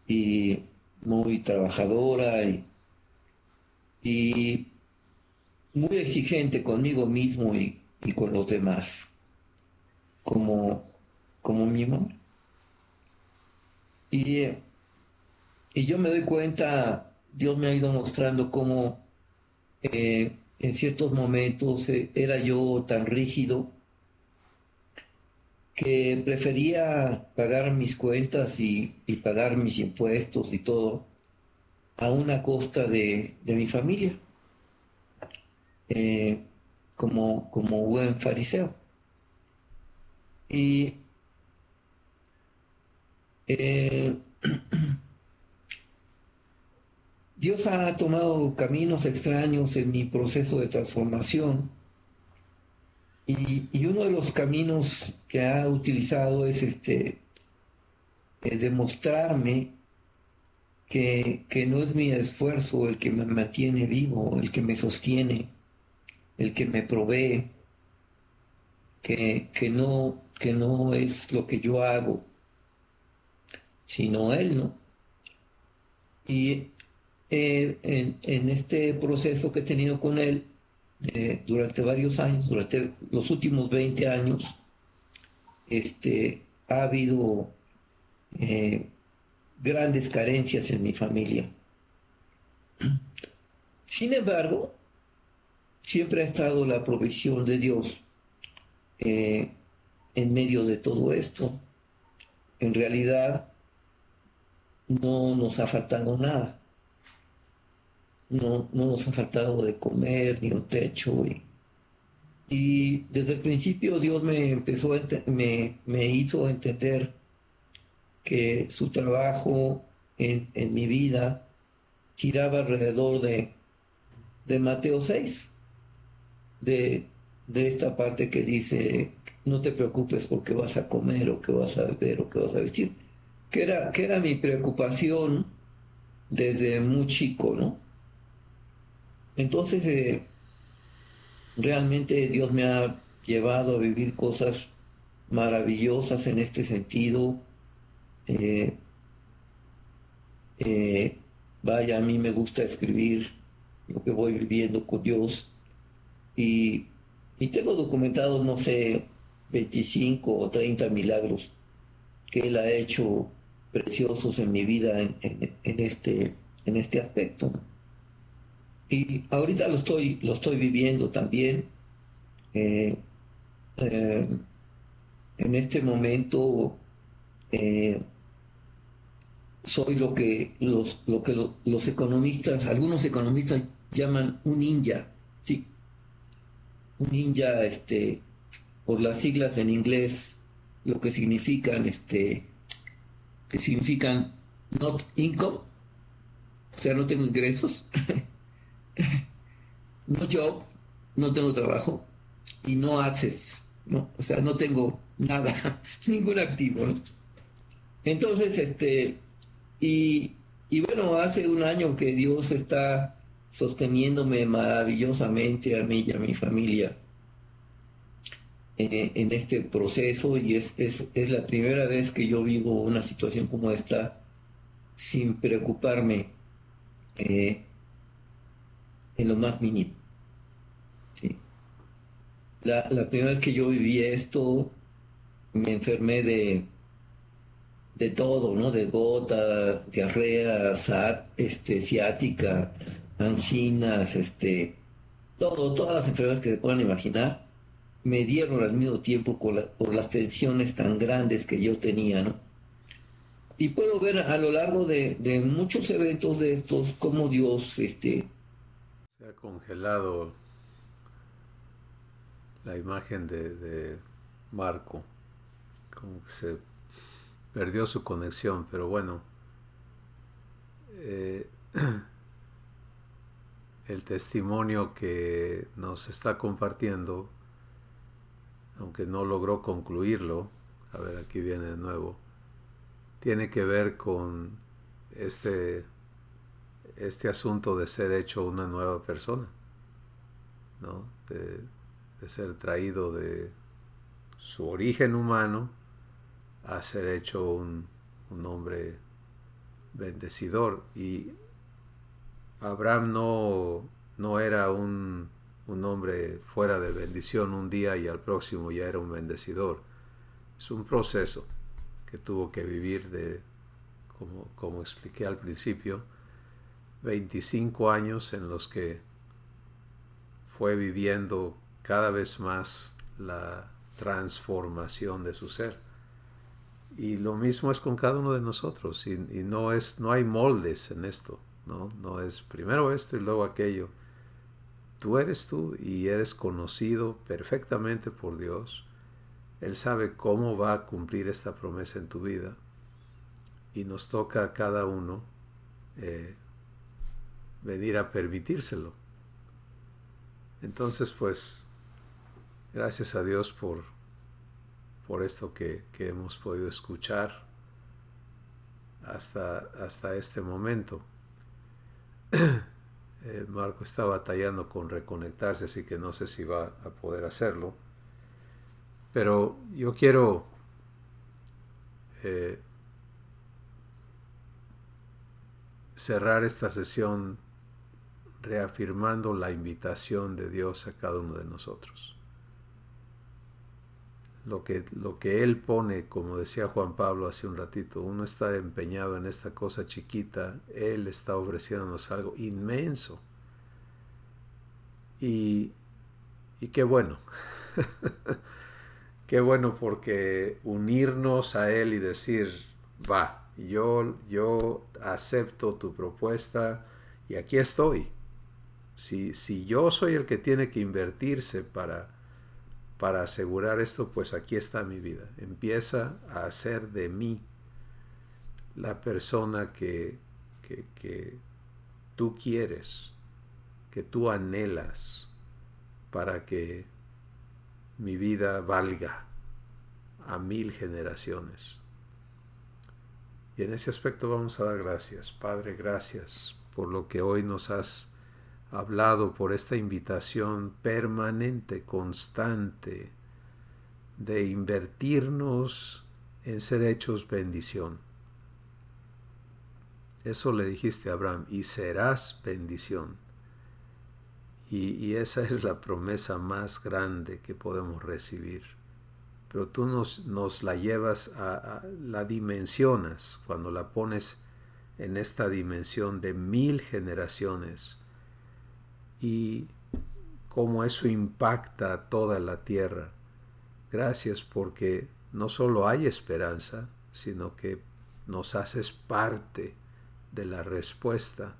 y muy trabajadora y muy exigente conmigo mismo y con los demás, como mi mamá. Y yo me doy cuenta, Dios me ha ido mostrando cómo en ciertos momentos era yo tan rígido que prefería pagar mis cuentas y pagar mis impuestos y todo a una costa de mi familia, como buen fariseo. Y Dios ha tomado caminos extraños en mi proceso de transformación, y uno de los caminos que ha utilizado es demostrarme que no es mi esfuerzo el que me mantiene vivo, el que me sostiene, el que me provee, que no es lo que yo hago, sino Él, ¿no? Y en este proceso que he tenido con Él durante varios años, durante los últimos 20 años, ha habido grandes carencias en mi familia. Sin embargo, siempre ha estado la provisión de Dios en medio de todo esto. En realidad, no nos ha faltado nada. No nos ha faltado de comer ni un techo. Y desde el principio Dios me hizo entender que su trabajo en mi vida giraba alrededor de Mateo 6, de esta parte que dice: no te preocupes por qué vas a comer, o qué vas a beber, o qué vas a vestir, que era mi preocupación desde muy chico, ¿no? Entonces realmente Dios me ha llevado a vivir cosas maravillosas en este sentido. Vaya, a mí me gusta escribir lo que voy viviendo con Dios, y tengo documentados, no sé, 25 o 30 milagros que Él ha hecho preciosos en mi vida en este en este aspecto. Y ahorita lo estoy viviendo también. Eh, eh, en este momento eh, soy lo que los economistas, algunos economistas llaman un ninja, sí, un ninja, por las siglas en inglés, lo que significan not income, o sea, no tengo ingresos, no job, no tengo trabajo, y no access, ¿no? O sea, no tengo nada, ningún activo, ¿no? Entonces, y, y bueno, hace un año que Dios está sosteniéndome maravillosamente a mí y a mi familia en este proceso, y es la primera vez que yo vivo una situación como esta sin preocuparme eh, en lo más mínimo, ¿sí? La primera vez que yo viví esto, me enfermé de todo, ¿no? De gota, diarrea, ciática, anginas, todas las enfermedades que se puedan imaginar, me dieron al mismo tiempo por las tensiones tan grandes que yo tenía, ¿no? Y puedo ver a lo largo de muchos eventos de estos cómo Dios, Se ha congelado la imagen de Marco, como que se perdió su conexión, pero bueno, eh, el testimonio que nos está compartiendo, aunque no logró concluirlo, a ver, aquí viene de nuevo, tiene que ver con este, este asunto de ser hecho una nueva persona, ¿no? De ser traído de su origen humano a ser hecho un hombre bendecidor. Y Abraham no era un hombre fuera de bendición un día y al próximo ya era un bendecidor. Es un proceso que tuvo que vivir como expliqué al principio, 25 años en los que fue viviendo cada vez más la transformación de su ser. Y lo mismo es con cada uno de nosotros. Y no hay moldes en esto, ¿no? No es primero esto y luego aquello. Tú eres tú y eres conocido perfectamente por Dios. Él sabe cómo va a cumplir esta promesa en tu vida. Y nos toca a cada uno venir a permitírselo. Entonces, pues, gracias a Dios por esto que hemos podido escuchar hasta este momento. Marco está batallando con reconectarse, así que no sé si va a poder hacerlo. Pero yo quiero cerrar esta sesión reafirmando la invitación de Dios a cada uno de nosotros. Lo que Él pone, como decía Juan Pablo hace un ratito, uno está empeñado en esta cosa chiquita, Él está ofreciéndonos algo inmenso. Y qué bueno, qué bueno, porque unirnos a Él y decir, va, yo acepto tu propuesta y aquí estoy. Si yo soy el que tiene que invertirse para asegurar esto, pues aquí está mi vida. Empieza a hacer de mí la persona que tú quieres, que tú anhelas, para que mi vida valga a 1000 generaciones. Y en ese aspecto vamos a dar gracias. Padre, gracias por lo que hoy nos has hablado, por esta invitación permanente, constante, de invertirnos en ser hechos bendición. Eso le dijiste a Abraham, y serás bendición. Y esa es la promesa más grande que podemos recibir. Pero tú nos la llevas la dimensionas cuando la pones en esta dimensión de 1000 generaciones y cómo eso impacta a toda la tierra. Gracias porque no solo hay esperanza, sino que nos haces parte de la respuesta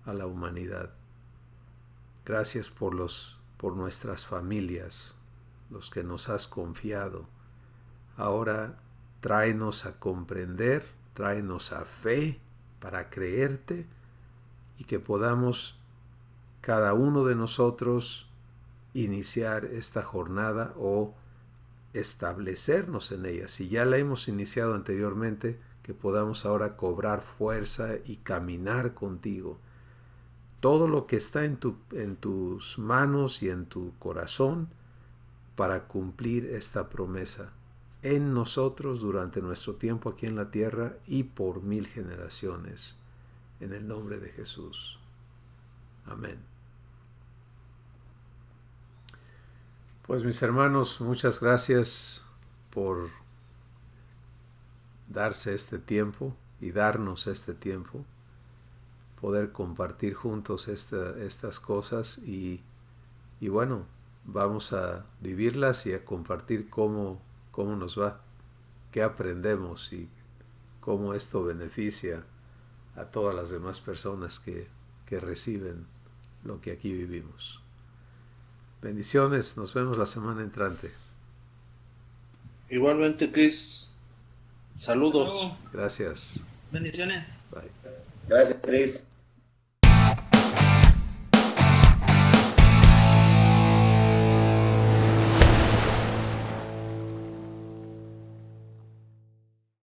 a la humanidad. Gracias por nuestras familias, los que nos has confiado. Ahora tráenos a comprender, tráenos a fe para creerte y que podamos cada uno de nosotros iniciar esta jornada o establecernos en ella. Si ya la hemos iniciado anteriormente, que podamos ahora cobrar fuerza y caminar contigo. Todo lo que está en tus manos y en tu corazón para cumplir esta promesa en nosotros durante nuestro tiempo aquí en la tierra y por 1000 generaciones. En el nombre de Jesús. Amén. Pues mis hermanos, muchas gracias por darse este tiempo y darnos este tiempo, poder compartir juntos estas cosas y bueno, vamos a vivirlas y a compartir cómo nos va, qué aprendemos y cómo esto beneficia a todas las demás personas que reciben lo que aquí vivimos. Bendiciones, nos vemos la semana entrante. Igualmente, Chris. Saludos. Gracias. Bendiciones. Bye. Gracias, Chris.